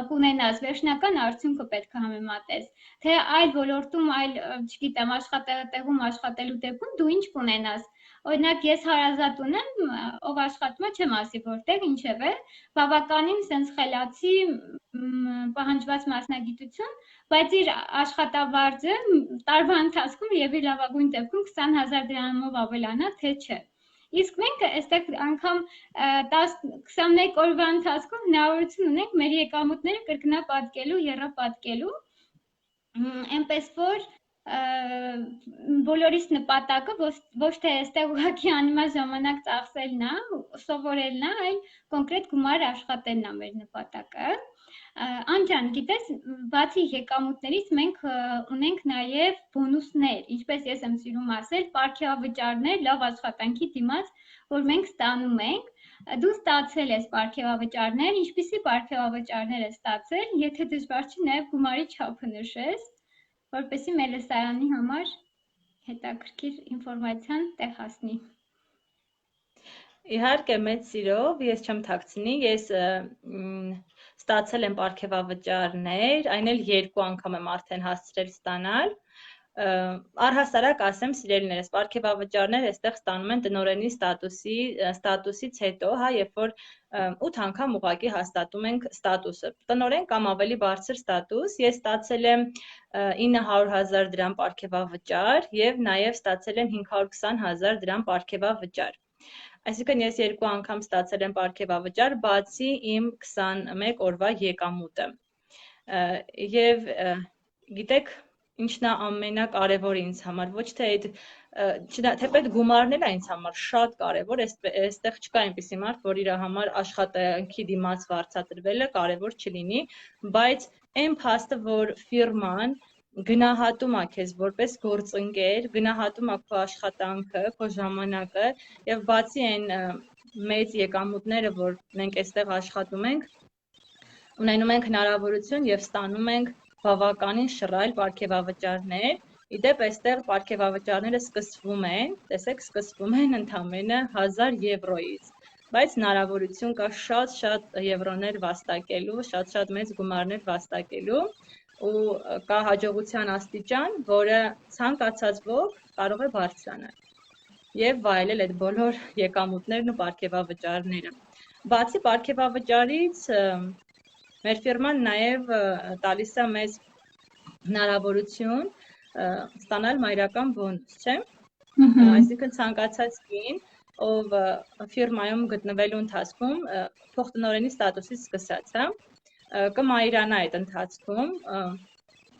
կունենաս, վերջնական արդյունքը պետք է համեմատես, թե այլ ոլորտում, այլ, չգիտեմ, աշխատատեղում աշխատելու դեպքում դու ինչ կունենաս։ Օրինակ ես հարազատ ունեմ, ով աշխատում է, չեմ ասի որտեղ, ինչևէ, բավականին սենց խելացի պահանջված մասնագիտություն, բայց իր աշխատավարձը տարվա ընթացքում եւ իր լավագույն դեպքում 20,000 դրամով ավելանա, թե չէ։ Իսկ մենք այստեղ անգամ 21 օրվա ընթացքում հնարավորություն ունենք մեր եկամուտները կրկնապատկելու, եռապատկելու, այնպես որ բոլորիս նպատակը ոչ թե այստեղ ուղղակի անիմաստ ժամանակ ծախսելն է, սովորելն է, այլ կոնկրետ գումար աշխատելն է մեր նպատակը։ Անջան, գիտես, բացի եկամուտներից մենք ունենք նաև բոնուսներ, ինչպես ես եմ սիրում ասել, պարգևավճարներ լավ աշխատանքի դիմաց, որ մենք ստանում ենք։ Դու ստացել ես պարգևավճարներ, ինչպիսի պարգևավճարներ ես ստացել, եթե դժվար չի նաև գումարի չափը նշես, որպեսզի մեր լսարանի համար հետաքրքիր ինֆորմացիան տեղ հասնի։ Իհարկե, մեծ սիրով, ես չեմ թաքցնի, ես ստացել եմ պարգևավճարներ, այն էլ 2 անգամ եմ արդեն հասցրել ստանալ։ Առհասարակ ասեմ, սիրելիներս, պարգևավճարներ այստեղ ստանում են տնօրենի ստատուսից հետո, հա, երբ որ 8 անգամ ուղղակի հաստատում ենք ստատուսը։ Տնօրեն կամ ավելի բարձր ստատուս, ես ստացել եմ 900,000 դրամ պարգևավճար եւ նաեւ ստացել եմ 520,000 դրամ պարգևավճար։ Այսինքն ես 2 անգամ ստացել եմ պարգևավճար, բացի իմ 21 օրվա եկամուտը։ Եվ գիտեք, ինչն է ամենակարևորը ինձ համար, ոչ թե այդ թեպետ գումարն է ինձ համար շատ կարևոր, այստեղ չկա այնպիսի մարդ, որ իր համար աշխատանքի դիմաց վարձատրվելը կարևոր չլինի, բայց այն փաստը, որ ֆիրման գնահատում է քեզ որպես գործընկեր, գնահատում է քո աշխատանքը, քո ժամանակը եւ բացի այն մեծ եկամուտները, որ մենք այստեղ աշխատում ենք, ունենում ենք հնարավորություն եւ ստանում ենք բավականին շռայլ պարգևավճարներ, իդեպ այստեղ պարգևավճարները սկսվում են, տեսեք, սկսվում են ընդամենը 1000 եվրոից, բայց հնարավորություն կա շատ եվրոներ վաստակելու, շատ մեծ գումարներ վաստակելու ու կա հաջողության աստիճան, որը ցանկացած ոք կարող է բարձրանալ եւ վայելել այդ բոլոր եկամուտներն ու պարգևավճարները։ Բացի պարգևավճարից մեր ֆիրման նաև տալիս է մեզ հնարավորություն ստանալ մայրական բոնուս, չէ՞։ Այսինքն ցանկացած կին, ով ֆիրմայում գտնվելու ընթացքում փոխտնօրենի ստատուսից սկսած, հա, կմայրանա այդ ընթացքում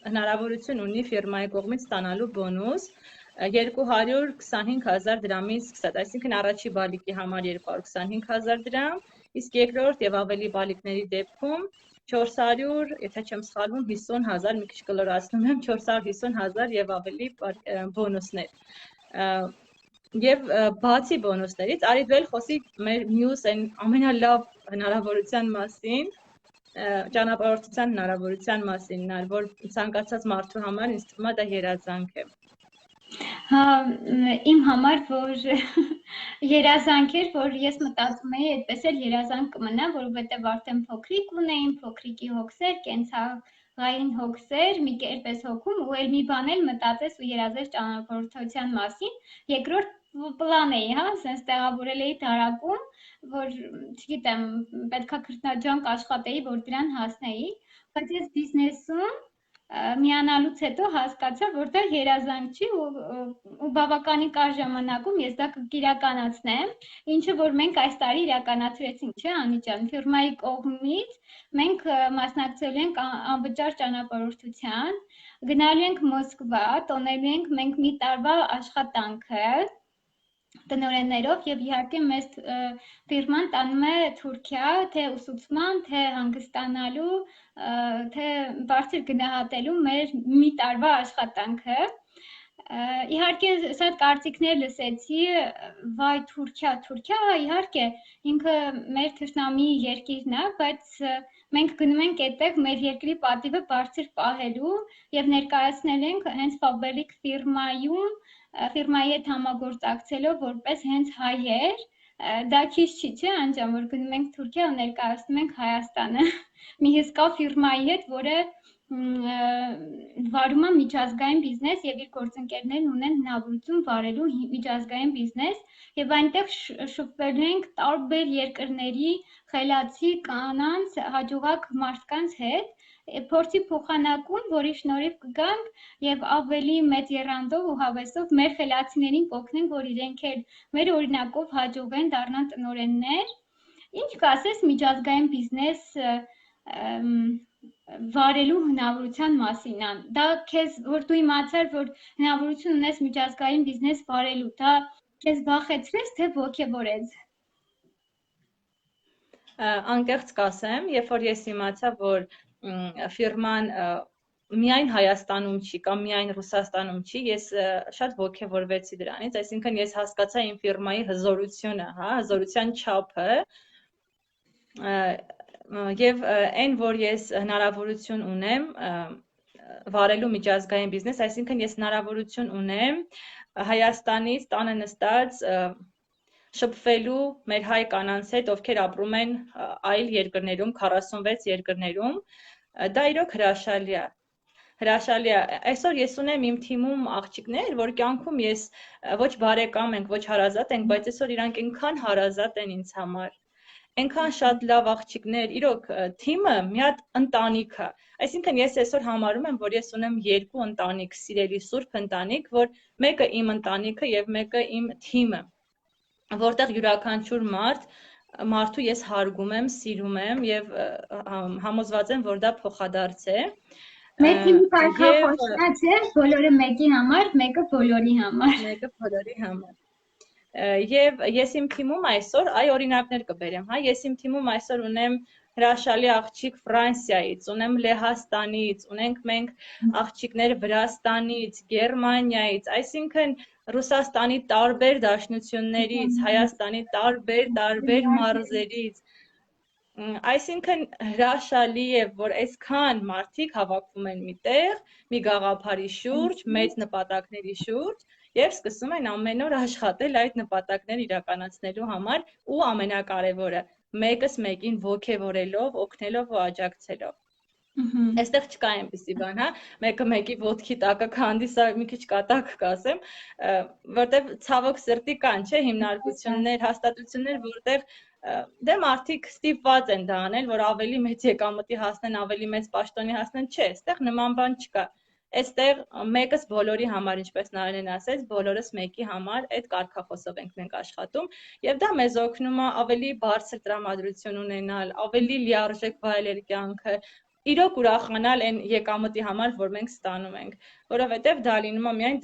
հնարավորություն ունի ֆիրմայի կողմից ստանալու բոնուս 225,000 դրամից սկսած, այսինքն առաջի բալիկի համար 225,000 դրամ, իսկ երկրորդ եւ ավելի բալիկների դեպքում 400, եթե չեմ սխալվում, 50,000, մի քիչ կլորացնում եմ, 450,000 եւ ավելի բոնուսներ։ Եվ բացի բոնուսներից, արի դու էլ խոսի մեր մյուս այն ամենալավ հնարավորության մասին, ճանապարհորդության հնարավորության մասին, որ ցանկացած մարդու համար ինձ թվում է դա երազանք է։ Հա, իմ համար որ երազանք էր, որ ես մտածում էի այդպես էլ երազանք կմնա, որովհետև արդեն փոքրիկ ունեին, փոքրիկի հոգսեր, կենցաղային հոգսեր, մի կերպ էս հոգում ու էլ մի բան էլ մտածես ու երազես ճանապարհորդության մասին։ Երկրորդ պլան էի, հա, ասես տեղավորել էի դարակում, որ չգիտեմ, պետքա քրտնաջանք աշխատեի, որ դրան հասնեի, բայց ես բիզնեսում միանալուց հետո հասկացա, որ դա երազանք չի ու բավականին կարճ ժամանակում ես դա կիրականացնեմ, ինչը որ մենք այս տարի իրականացրեցինք, չէ, Անի ջան, ֆիրմայի կողմից մենք մասնակցելու ենք անվճար ճանապարհորդության, գնալու ենք Մոսկվա, տոնելու ենք մենք մի տարվա աշխատանքը տնօրեններով եւ իհարկե մեզ ֆիրման տանում է Թուրքիա, թե ուսուցման, թե հանգստանալու, թե բարձր գնահատելու մեր մի տարվա աշխատանքը։ Իհարկե շատ կարծիքներ լսեցի, վայ Թուրքիա, իհարկե ինքը մեր թշնամի երկիրն է, բայց մենք գնում ենք այդտեղ մեր երկրի պատիվը բարձր պահելու եւ ներկայացնել ենք հենց Fabric ֆիրմայի հետ համագործակցելով որպես հենց հայեր, դա քիչ չի, չէ, Անջան, որ գնում ենք Թուրքիա ու ներկայացնում ենք Հայաստանը մի հսկա ֆիրմայի հետ, որը վարում է միջազգային բիզնես եւ իր գործընկերներն ունեն հնարավորություն վարելու միջազգային բիզնես եւ այնտեղ շփվելու ենք տարբեր երկրների խելացի կանանց, հաջողակ մարդկանց հետ, փորձի փոխանակում, որի շնորհիվ կգանք եւ ավելի մեծ եռանդով ու հավեսով մեր խելացիներին կօգնենք, որ իրենք էլ մեր օրինակով հաջողեն դառնան տնօրեններ։ Ինչ կասես միջազգային բիզնես վարելու հնարավորության մասին, դա քեզ, որ դու իմացար, որ հնարավորություն ունես միջազգային բիզնես վարելու, դա քեզ վախեցրեց, թե ոգևորեց։ Անկեղծ կասեմ, երբ որ ես իմացա, որ ֆիրման միայն Հայաստանում չի կամ միայն Ռուսաստանում չի, ես շատ ոգևորվեցի դրանից, այսինքն ես հասկացա իմ ֆիրմայի հզորությունը, հա, հզորության չափը, եւ այն, որ ես հնարավորություն ունեմ վարելու միջազգային բիզնես, այսինքն ես հնարավորություն ունեմ Հայաստանից տանը նստած շփվելու մեր հայ կանանց հետ, ովքեր ապրում են այլ երկրներում, 46 երկրներում, դա իրոք հրաշալի է։ Հրաշալի է։ Այսօր ես ունեմ իմ թիմում աղջիկներ, որ կյանքում ես ոչ բարեկամ ենք, ոչ հարազատ ենք, բայց այսօր իրանք այնքան հարազատ են ինձ համար։ Այնքան շատ լավ աղջիկներ, իրոք թիմը մի հատ ընտանիք է։ Այսինքն ես այսօր համարում եմ, որ ես ունեմ երկու ընտանիք, սիրելի սուրբ ընտանիք, որ մեկը իմ ընտանիքը եւ մեկը իմ թիմը, որտեղ յուրաքանչյուր մարդու ես հարգում եմ, սիրում եմ եւ համոզված եմ, որ դա փոխադարձ է։ Մեր թիմի կարգախոսն է, չէ, բոլորը մեկի համար, մեկը բոլորի համար։ Մեկը բոլորի համար։ Եվ ես իմ թիմում այսօր, այ օրինակներ կբերեմ, հա, ես իմ թիմում այսօր ունեմ հրաշալի աղջիկ Ֆրանսիայից, ունեմ Լեհաստանից, ունենք մենք աղջիկներ Վրաստանից, Գերմանիայից, այսինքն Ռուսաստանի տարբեր դաշնություններից, Հայաստանի տարբեր մարզերից, այսինքն հրաշալի է, որ այսքան մարդիկ հավաքվում են միտեղ, մի գաղափարի շուրջ, մեծ նպատակների շուրջ, եւ սկսում են ամեն օր աշխատել այդ նպատակները իրականացնելու համար ու ամենակարևորը մեկս մեկին ոգևորելով, օգնելով ու աջակցելով։ Այստեղ չկա այնպիսի բան, հա, մեկը մեկի ոտքի տակը քանդի, սա մի քիչ կատակ կասեմ, որտեղ ցավոք սրտի կան, չէ, հիմնարկություններ, հաստատություններ, որտեղ դե մարդիկ ստիպված են դա անել, որ ավելի մեծ եկամտի հասնեն, ավելի մեծ պաշտոնի հասնեն, չէ, այստեղ նման բան չկա։ Այստեղ մեկս բոլորի համար, ինչպես Նարինեն ասեց, բոլորս մեկի համար այդ կարգախոսով ենք մենք աշխատում եւ դա մեզ օգնում է ավելի բարձր տրամադրություն ունենալ, ավելի լիարժեք վայելել կյանքը, իրոք ուրախանալ այն եկամուտի համար, որ մենք ստանում ենք, որովհետև դա լինում է միայն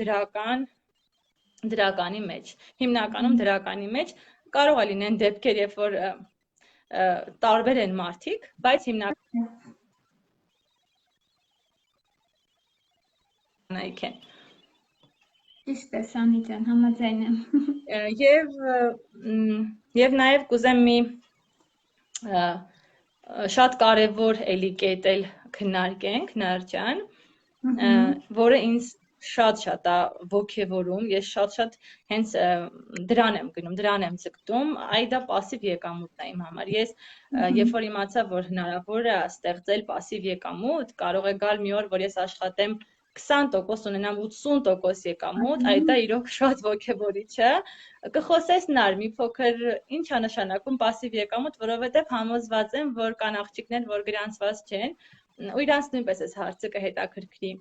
դրականի մեջ, հիմնականում դրականի մեջ, կարող է լինեն դեպքեր, երբ որ տարբեր են մարդիկ, բայց հիմնականայք են։ Ճիշտ է, Սանի ջան, համաձայն եմ։ Եվ նաև կուզեմ մի շատ կարևոր էլի կետ էլ քննարկենք, Նար ջան, որը ինձ շատ է ոգևորում, ես շատ հենց դրան եմ գնում, դրան եմ ձգտում, այ դա пассив եկամուտն է իմ համար։ Ես երբ որ իմացա, որ հնարավոր է ստեղծել пассив եկամուտ, կարող է գալ մի օր, որ ես աշխատեմ 20% ունենամ 80% եկամուտ, այ դա իրոք շատ ոգևորիչ է։ Կխոսես Նար, մի փոքր ինչ է նշանակում пассив եկամուտ, որովհետև համոզված եմ, որ կան աղջիկներ, որ գրանցված չեն, ու իրանց նույնպես այս հարցը կհետաքրքրի։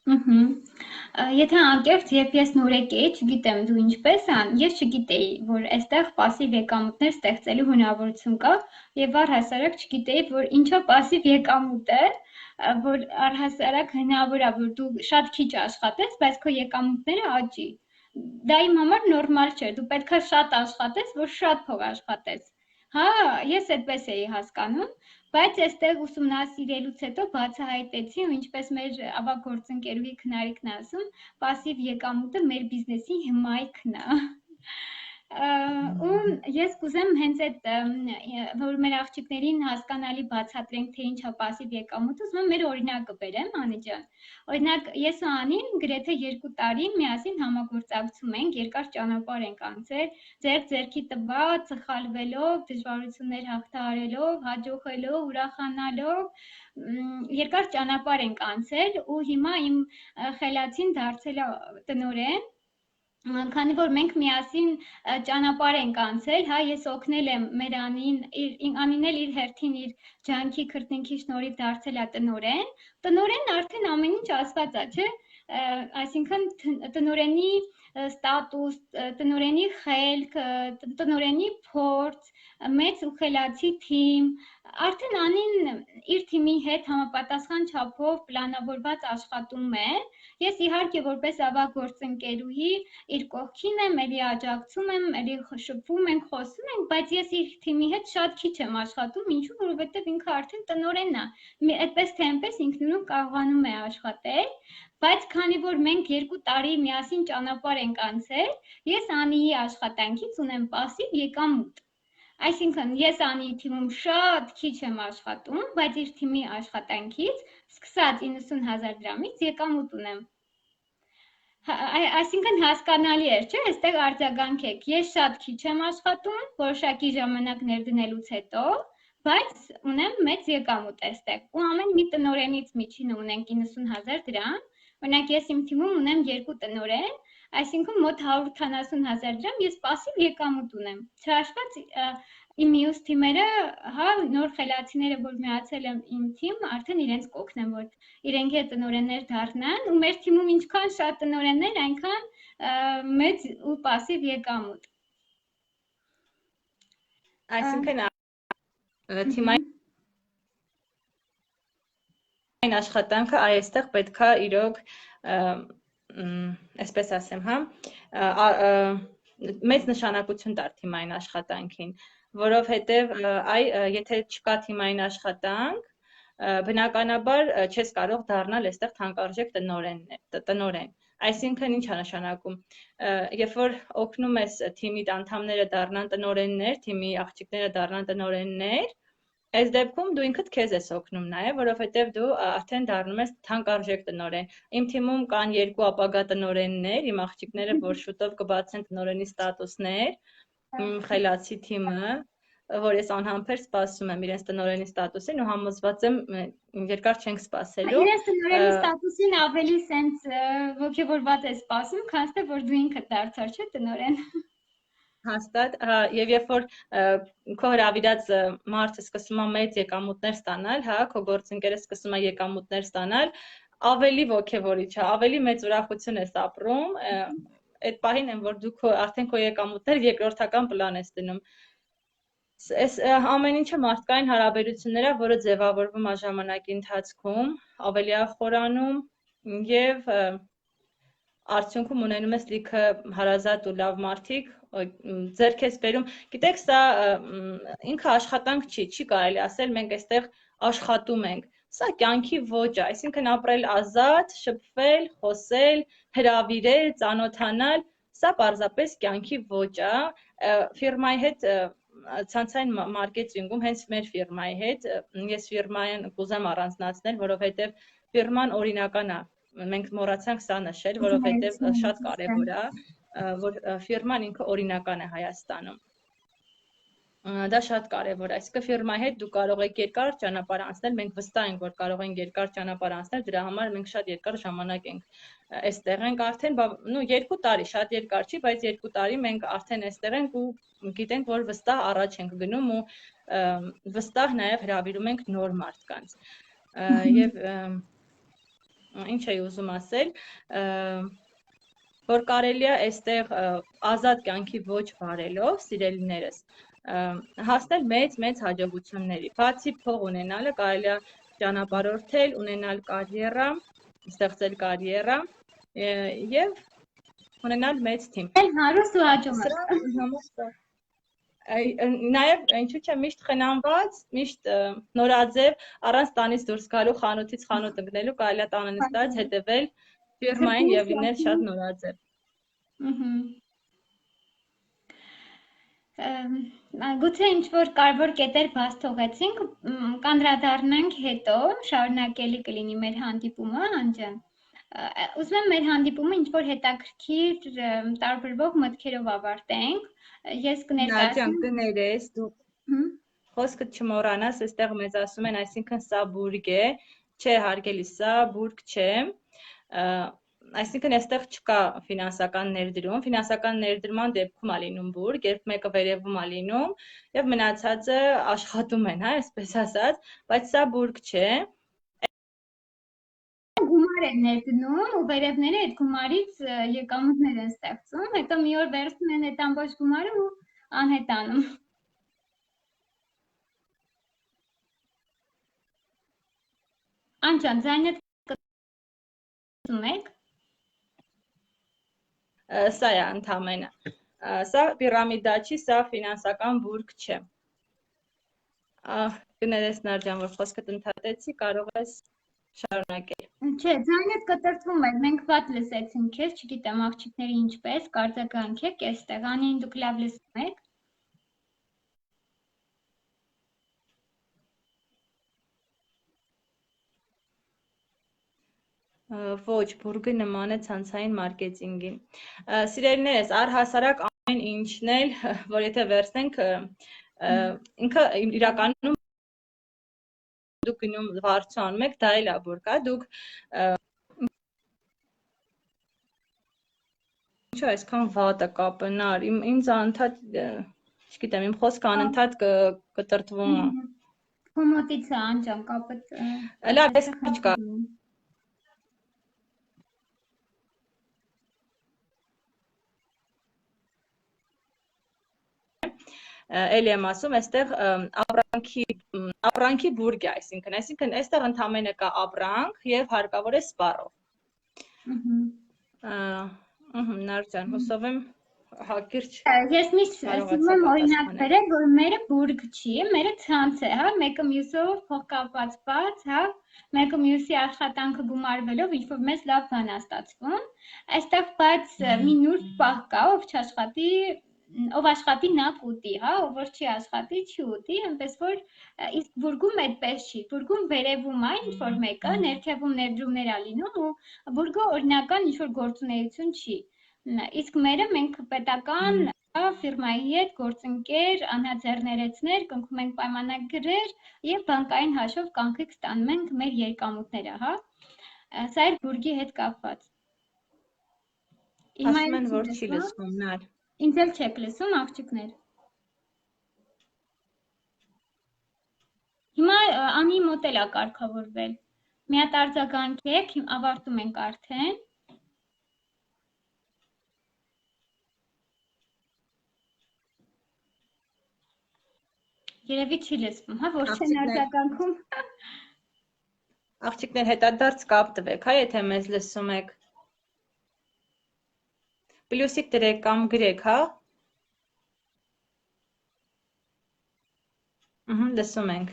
Եթե անկեղծ, երբ ես նորեկ էի, չգիտեմ դու ինչպես ան, ես չգիտեի, որ այստեղ пассив եկամուտներ ստեղծելու հնարավորություն կա, եւ առհասարակ չգիտեի, որ ինչա пассив եկամուտ է, որ առհասարակ հնարավոր է, որ դու շատ քիչ աշխատես, բայց քո եկամուտները աճի։ Դա իմ համար նորմալ չէ, դու պետք է շատ աշխատես, որ շատ փող աշխատես։ Հա, ես այդպես էի հասկանում, բայց այստեղ ուսումնասիրելուց հետո բացահայտեցի, ու ինչպես մեր ավագ գործընկերուհի Քնարիկն ասում, пассив եկամուտը մեր բիզնեսի հմայքն է։ Ու ես կուզեմ հենց այդ, որ մեր աղջիկներին հասկանալի բացատրենք, թե ինչ է пассив եկամուտը, ուզում եմ մեր օրինակը բերեմ, Անի ջան։ Օրինակ, ես ու Անին գրեթե 2 տարի միասին համագործակցում ենք, երկար ճանապարհ ենք անցել, ձեռքի տված, սխալվելով, դժվարություններ հաղթահարելով, հաջողելով, ուրախանալով, երկար ճանապարհ ենք անցել ու հիմա իմ խելացին դարձել է տնօրեն, քանի որ մենք միասին ճանապարհ ենք անցել, հա, ես օգնել եմ մեր Անին էլ իր հերթին իր ջանքի քրտնինքի շնորհիվ դարձել է տնօրեն արդեն ամեն ինչ ասված է, չէ, այսինքն տնօրենի ստատուս, տնօրենի խելք, տնօրենի փորձ, մեծ ու խելացի թիմ, արդեն Անին իր թիմի հետ համապատասխան չափով պլանավորված աշխատում է, ես իհարկե որպես ավագ գործընկերուհի իր կողքին եմ, էլի աջակցում եմ, էլի շփվում ենք, խոսում ենք, բայց ես իր թիմի հետ շատ քիչ եմ աշխատում, ինչու, որովհետև ինքը արդեն տնօրենն է, այդպես թե այնպես ինքնուրույն կարողանում է աշխատել, բայց քանի որ մենք 2 տարի միասին ճանապարհ ենք անցել, ես Անիի աշխատանքից ունեմ пассив եկամուտ։ Այսինքն ես Անիի թիմում շատ քիչ եմ աշխատում, բայց իր թիմի աշխատանքից սկսած 90,000 դրամից եկամուտ ունեմ։ Այսինքն հասկանալի է, չէ՞, այստեղ արձագանքեք, ես շատ քիչ եմ աշխատում, որոշակի ժամանակ ներդնելուց հետո, բայց ունեմ մեծ եկամուտ այստեղ, ու ամեն մի տնօրենից միջինը ունենք 90,000 դրամ, օրինակ ես իմ թիմում ունեմ 2 տնօրեն, այսինքն մոտ 180,000 դրամ ես пассив եկամուտ ունեմ, չհաշված իմ մյուս թիմերը, հա, նոր խելացիները, որ միացել եմ իմ թիմ, արդեն իրենց կօգնեմ, որ իրենք էլ տնօրեններ դառնան, ու մեր թիմում ինչքան շատ տնօրեններ, այնքան մեծ ու пассив եկամուտ։ Այսինքն թիմային աշխատանքը այստեղ պետքա իրոք, այսպես ասեմ, հա, մեծ նշանակություն տար թիմային աշխատանքին, որովհետև եթե չկա թիմային աշխատանք, բնականաբար չես կարող դառնալ այստեղ թանկարժեք տնօրեն։ Այսինքն ինչ է նշանակում, երբ որ օգնում ես թիմի անդամները դառնան տնօրեններ, թիմի աղջիկները դառնան տնօրեններ, այս դեպքում դու ինքդ քեզ ես օգնում նաև, որովհետև դու արդեն դառնում ես թանկարժեք տնօրեն։ Իմ թիմում կան 2 ապագա տնօրեններ, իմ աղջիկները, որ շուտով կբացեն տնօրենի ստատուսներ, իմ խելացի թիմը, որ ես անհամբեր սպասում եմ իրենց տնօրենի ստատուսին ու համոզված եմ երկար չենք սպասելու։ Իրենց տնօրենի ստատուսին ավելի սենց ոգևորված է սպասում, քան թե որ դու ինքդ դարձար, չէ՞, տնօրեն։ Հաստատ, եւ երբ որ քո հրավիրած մարդը սկսում է մեծ եկամուտներ ստանալ, հա, քո գործընկերը սկսում է եկամուտներ ստանալ, ավելի ոգևորիչ է, ավելի մեծ ուրախություն ես ապրում, այդ պահին եմ, որ դու արդեն քո եկամուտներ երկրորդական պլան ես դնում։ Այս ամեն ինչը մարդկային հարաբերությունները, որը ձևավորվում է ժամանակի ընթացքում, ավելի է խորանում եւ արդյունքում ունենում ես լիքը հարազատ ու լավ մարդիկ, ձեռք ես բերում։ Գիտեք, սա ինքը աշխատանք չի կարելի ասել, մենք այստեղ աշխատում ենք։ Սա կյանքի ոճ է, այսինքն ապրել ազատ, շփվել, խոսել, հրավիրել, ծանոթանալ, սա պարզապես կյանքի ոճ է։ Ֆիրմայի հետ ցանցային մարքեթինգում, հենց մեր ֆիրմայի հետ, ես ֆիրմային կուզեմ առանձնացնել, որովհետև ֆիրման օրինական է։ Մենք մոռացանք սա նշել, որովհետև շատ կարևոր է, որ ֆիրման ինքը օրինական է Հայաստանում։ Դա շատ կարևոր է, այսինքն ֆիրմայի հետ դու կարող եք երկար ճանապարհ անցնել, մենք վստահ ենք, որ կարող ենք երկար ճանապարհ անցնել, դրա համար մենք շատ երկար ժամանակ ենք այստեղ ենք արդեն, 2 տարի, շատ երկար չի, բայց 2 տարի մենք արդեն այստեղ ենք ու գիտենք, որ վստահ առաջ ենք գնում ու վստահ նաև հրավիրում ենք նոր մարդկանց։ Եվ ինչ էի ուզում ասել, որ կարելի է այստեղ ազատ կյանքի ոճ վարելով, սիրելիներս, հասնել մեծ հաջողությունների։ Բացի փող ունենալը, կարելի է ճանապարհորդել, ունենալ կարիերա, ստեղծել կարիերա եւ ունենալ մեծ թիմ։ Հարուստ ու հաջողված։ Նաև ինչու՞ չէ միշտ խնամված, միշտ նորաձև, առանց տանից դուրս գալու, խանութից խանութ ընկնելու, կարելի է տանը նստած հետևել ֆիրմային եւ լինել շատ նորաձև։ Գուցե ինչ-որ կարևոր կետեր բաց թողեցինք, կանդրադառնանք հետո, շարունակելի կլինի մեր հանդիպումը, Անջան։ Ուզում եմ մեր հանդիպումը ինչ-որ հետաքրքիր տարբերվող մտքերով ավարտենք։ Ես կներկայացնեմ կներես, դու խոսքդ չմոռանաս, այստեղ մեզ ասում են, այսինքն սա բուրգ է, չէ հարգելի, սա բուրգ չէ։ Այսինքն այստեղ չկա ֆինանսական ներդրում, ֆինանսական ներդրման դեպքում է լինում բուրգ, երբ մեկը վերևում է լինում եւ մնացածը աշխատում են, հա, այսպես ասած, բայց սա բուրգ չէ։ Գումար են ներդնում ու վերևները այդ գումարից եկամուտներ են ստեղծում, հետո մի օր վերցնում են այդ ամբողջ գումարը ու անհետանում։ Անջան, ձայնդ կսում եք։ Սա է ընդամենը։ Սա պիրամիդա չի, սա ֆինանսական բուրգ չէ։ Կներես Նարդյան, որ խոսքդ ընդհատեցի, կարող ես շարունակել։ Չէ, ձայնդ կտրտվում է, մենք վատ լսեցինք քեզ, չգիտեմ աղջիկների ինչպես, կարձագանքեք այստեղ, Անին դուք լավ լսում եք։ Ոչ, բուրգը նման է ցանցային մարքեթինգին։ Սիրելիներս, առհասարակ ամեն ինչն էլ, որ եթե վերցնենք, ինքը իրականում դուք գնում վարձու անում եք, դա էլ է բուրգ, դուք ինչու այսքան վատը կապնար, ինձ անընդհատ, չգիտեմ, իմ խոսքը անընդհատ կտրտվում է։ Խոմոտից է Անջան կապը։ Լավ, ես չկա։ Էլի եմ ասում, այստեղ ապրանքի բուրգ է, այսինքն այստեղ ընդամենը կա ապրանք եւ հարկավոր է սպառող։ Նարդյան, հուսով եմ հակիրճ։ Ես միշտ ասում եմ օրինակ բերել, որ մերը բուրգ չի, մերը ցանց է, հա, մեկը մյուսով փոխկապված, հա, մեկը մյուսի աշխատանքը գումարվելով ինչ-որ մեծ լավ բան է ստացվում։ Այստեղ բայց մի նուրբ պահ կա, ով աշխատի նա կուտի, հա, ով որ չի աշխատի չի ուտի, այնպես որ իսկ բուրգում այդպես չի, բուրգում վերևում է ինչ-որ մեկը, ներքևում ներդրումներ է լինում ու բուրգը օրինական ինչ-որ գործունեություն չի։ Իսկ մերը մենք պետական ֆիրմայի հետ գործընկեր, անհաձեռներեցներ, կնքում ենք պայմանագրեր եւ բանկային հաշվով կանխիկ ստանում ենք մեր եկամուտները, հա։ Սա է բուրգի հետ կապված։ Ասում են, որ չի լսվում, նար։ Ինձ էլ չեք լսում, աղջիկներ։ Հիմա Անի մոտ էլ է կարգավորվել։ Մի հատ արձագանքեք, ավարտում ենք արդեն։ Երևի չի լսվում, հա, ոչ չեն արձագանքում։ Աղջիկներ հետադարձ կապ տվեք, հա, եթե մեզ լսում եք։ Պլյուսիկ դրեք կամ գրեք, հա։ Լսում ենք։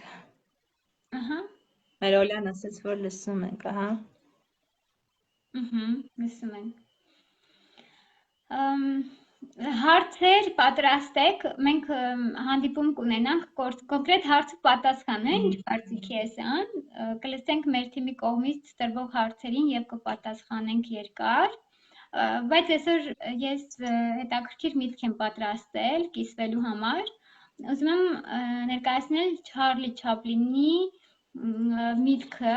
Ահա։ Մերոլյան ասաց, որ լսում ենք, ահա։ Լսում ենք։ Հարցեր պատրաստեք, մենք հանդիպում կունենանք կոնկրետ հարցը պատասխանել, ինչ կարծիքի ես ան, կլսենք մեր թիմի կողմից տրվող հարցերին եւ կպատասխանենք երկար, բայց այսօր ես հետաքրքիր միտք եմ պատրաստել կիսվելու համար, ուզում եմ ներկայացնել Չարլի Չապլինի միտքը,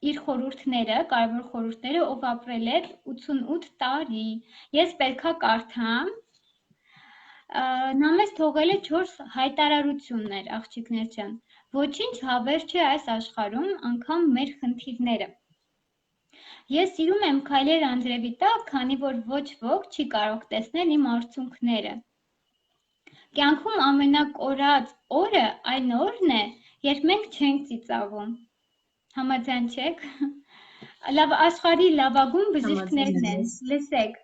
իր խորհուրդները, կարևոր խորհուրդները, ով ապրել է 88 տարի։ Ես պետքա կարդամ։ Նա մեզ թողել է 4 հայտարարություններ, աղջիկներ ջան։ Ոչինչ հավեր չէ այս աշխարհում, անգամ մեր խնդիրները։ Ես սիրում եմ քայլեր անձրևի տակ, քանի որ ոչ ոք չի կարող տեսնել իմ արցունքները։ Կյանքում ամենակորած օրը այն օրն է, երբ մենք չենք ծիծաղում։ Համաձայն չեք։ Աշխարհի լավագույն բժիշկներն են, լսեք,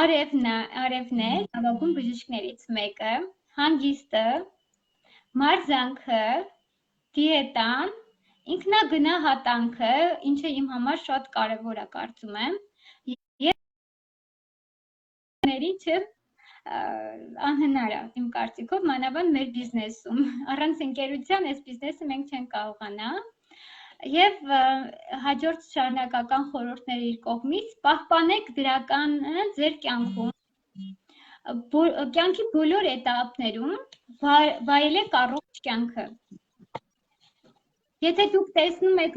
արևն է լավագույն բժիշկներից մեկը, հանգիստը, մարզանքը, դիետան, ինքնագնահատանքը, ինչը իմ համար շատ կարևոր է կարծում եմ, եւ ներից անհնար է իմ կարծիքով, մանավանդ մեր բիզնեսում, առանց ընկերության այս բիզնեսը մենք չենք կարողանա։ Եվ հաջորդ շարունակական խորհուրդները իր կողմից պահպանեք դրականը ձեր կյանքում, կյանքի բոլոր էտապներում վայելեք առողջ կյանքը։ Եթե դուք տեսնում եք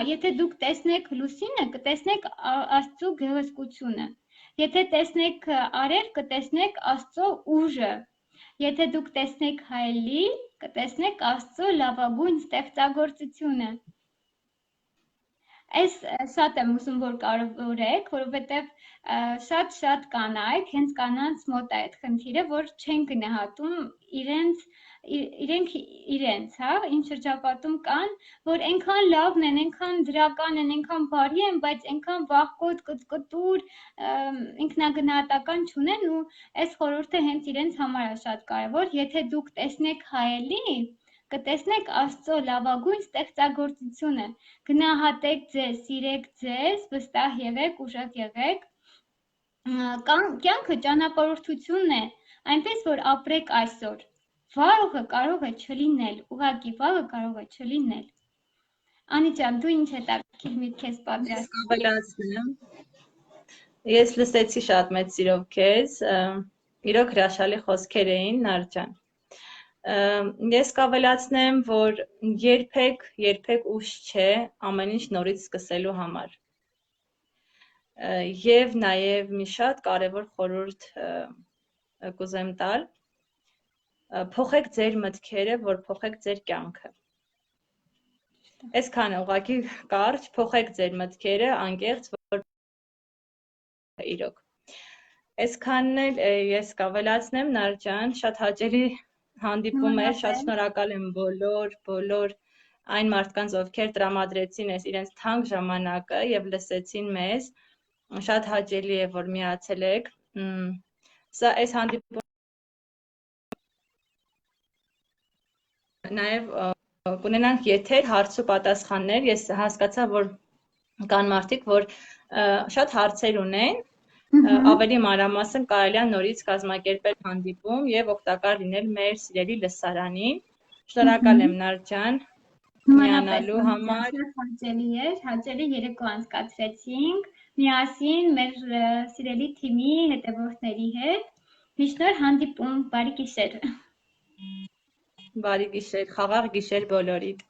եթե դուք տեսնեք լուսինը, կտեսնեք Աստծո գեղեցկությունը։ Եթե տեսնեք արև, կտեսնեք Աստծո ուժը։ Եթե դուք տեսնեք հայելի, կտեսնեք Աստծո լավագույն ստեղծագործությունը։ Այս շատ եմ ուզում, որ կարևորեք, որովհետև շատ կանայք, հենց կանանց մոտ է այդ խնդիրը, որ չեն գնահատում իրենց, հա, իմ շրջապատում կան, որ այնքան լավն են, այնքան դրական են, այնքան բարի են, բայց այնքան վախկոտ, կտկտուր, ինքնագնահատական չունեն ու այս խորհուրդը հենց իրենց համար է շատ կարևոր, եթե դուք տեսնեք հայելի, կտեսնեք Աստծո լավագույն ստեղծագործությունը, գնահատեք ձեզ, սիրեք ձեզ, վստահ եղեք, ուժեղ եղեք, կյանքը ճանապարհորդություն է, այնպես որ ապրեք այսօր, վաղը կարող է չլինել, ուղղակի վաղը կարող է չլինել։ Անի ջան, դու ինչ հետաքրքիր միտք ես պատրաստել։ Ես լսեցի շատ մեծ սիրով քեզ, իրոք հրաշալի խոսքեր էին, Նար ջան։ Ես կավելացնեմ, որ երբեք ուշ չէ ամեն ինչ նորից սկսելու համար։ Եվ նաև մի շատ կարևոր խորհուրդ կուզեմ տալ, փոխեք ձեր մտքերը, որ փոխեք ձեր կյանքը։ Այսքանը ուղղակի կարճ, փոխեք ձեր մտքերը, անկեղծ, որ իրոք։ Այսքանն էլ ես կավելացնեմ, Նար ջան, շատ հաճելի հանդիպում է, շատ շնորհակալ եմ բոլոր այն մարդկանց, ովքեր տրամադրեցին իրենց թանկ ժամանակը եւ լսեցին մեզ, շատ հաճելի է, որ միացել եք։ Սա այս հանդիպումը նաեւ կունենանք եթեր հարց ու պատասխաններ, ես հասկացա, որ կան մարդիկ, որ շատ հարցեր ունեն, ավելի մանրամասն կարելի է նորից կազմակերպել հանդիպում եւ օգտակար լինել մեր սիրելի լսարանին։ Շնորհակալ եմ, Նար ջան, միանալու համար։ Հաճելի էր, հաճելի երեկո անցկացրեցինք միասին մեր սիրելի թիմի հետևորդների հետ։ Միշտ նոր հանդիպում, բարի գիշեր։ Բարի գիշեր, խաղաղ գիշեր բոլորիդ։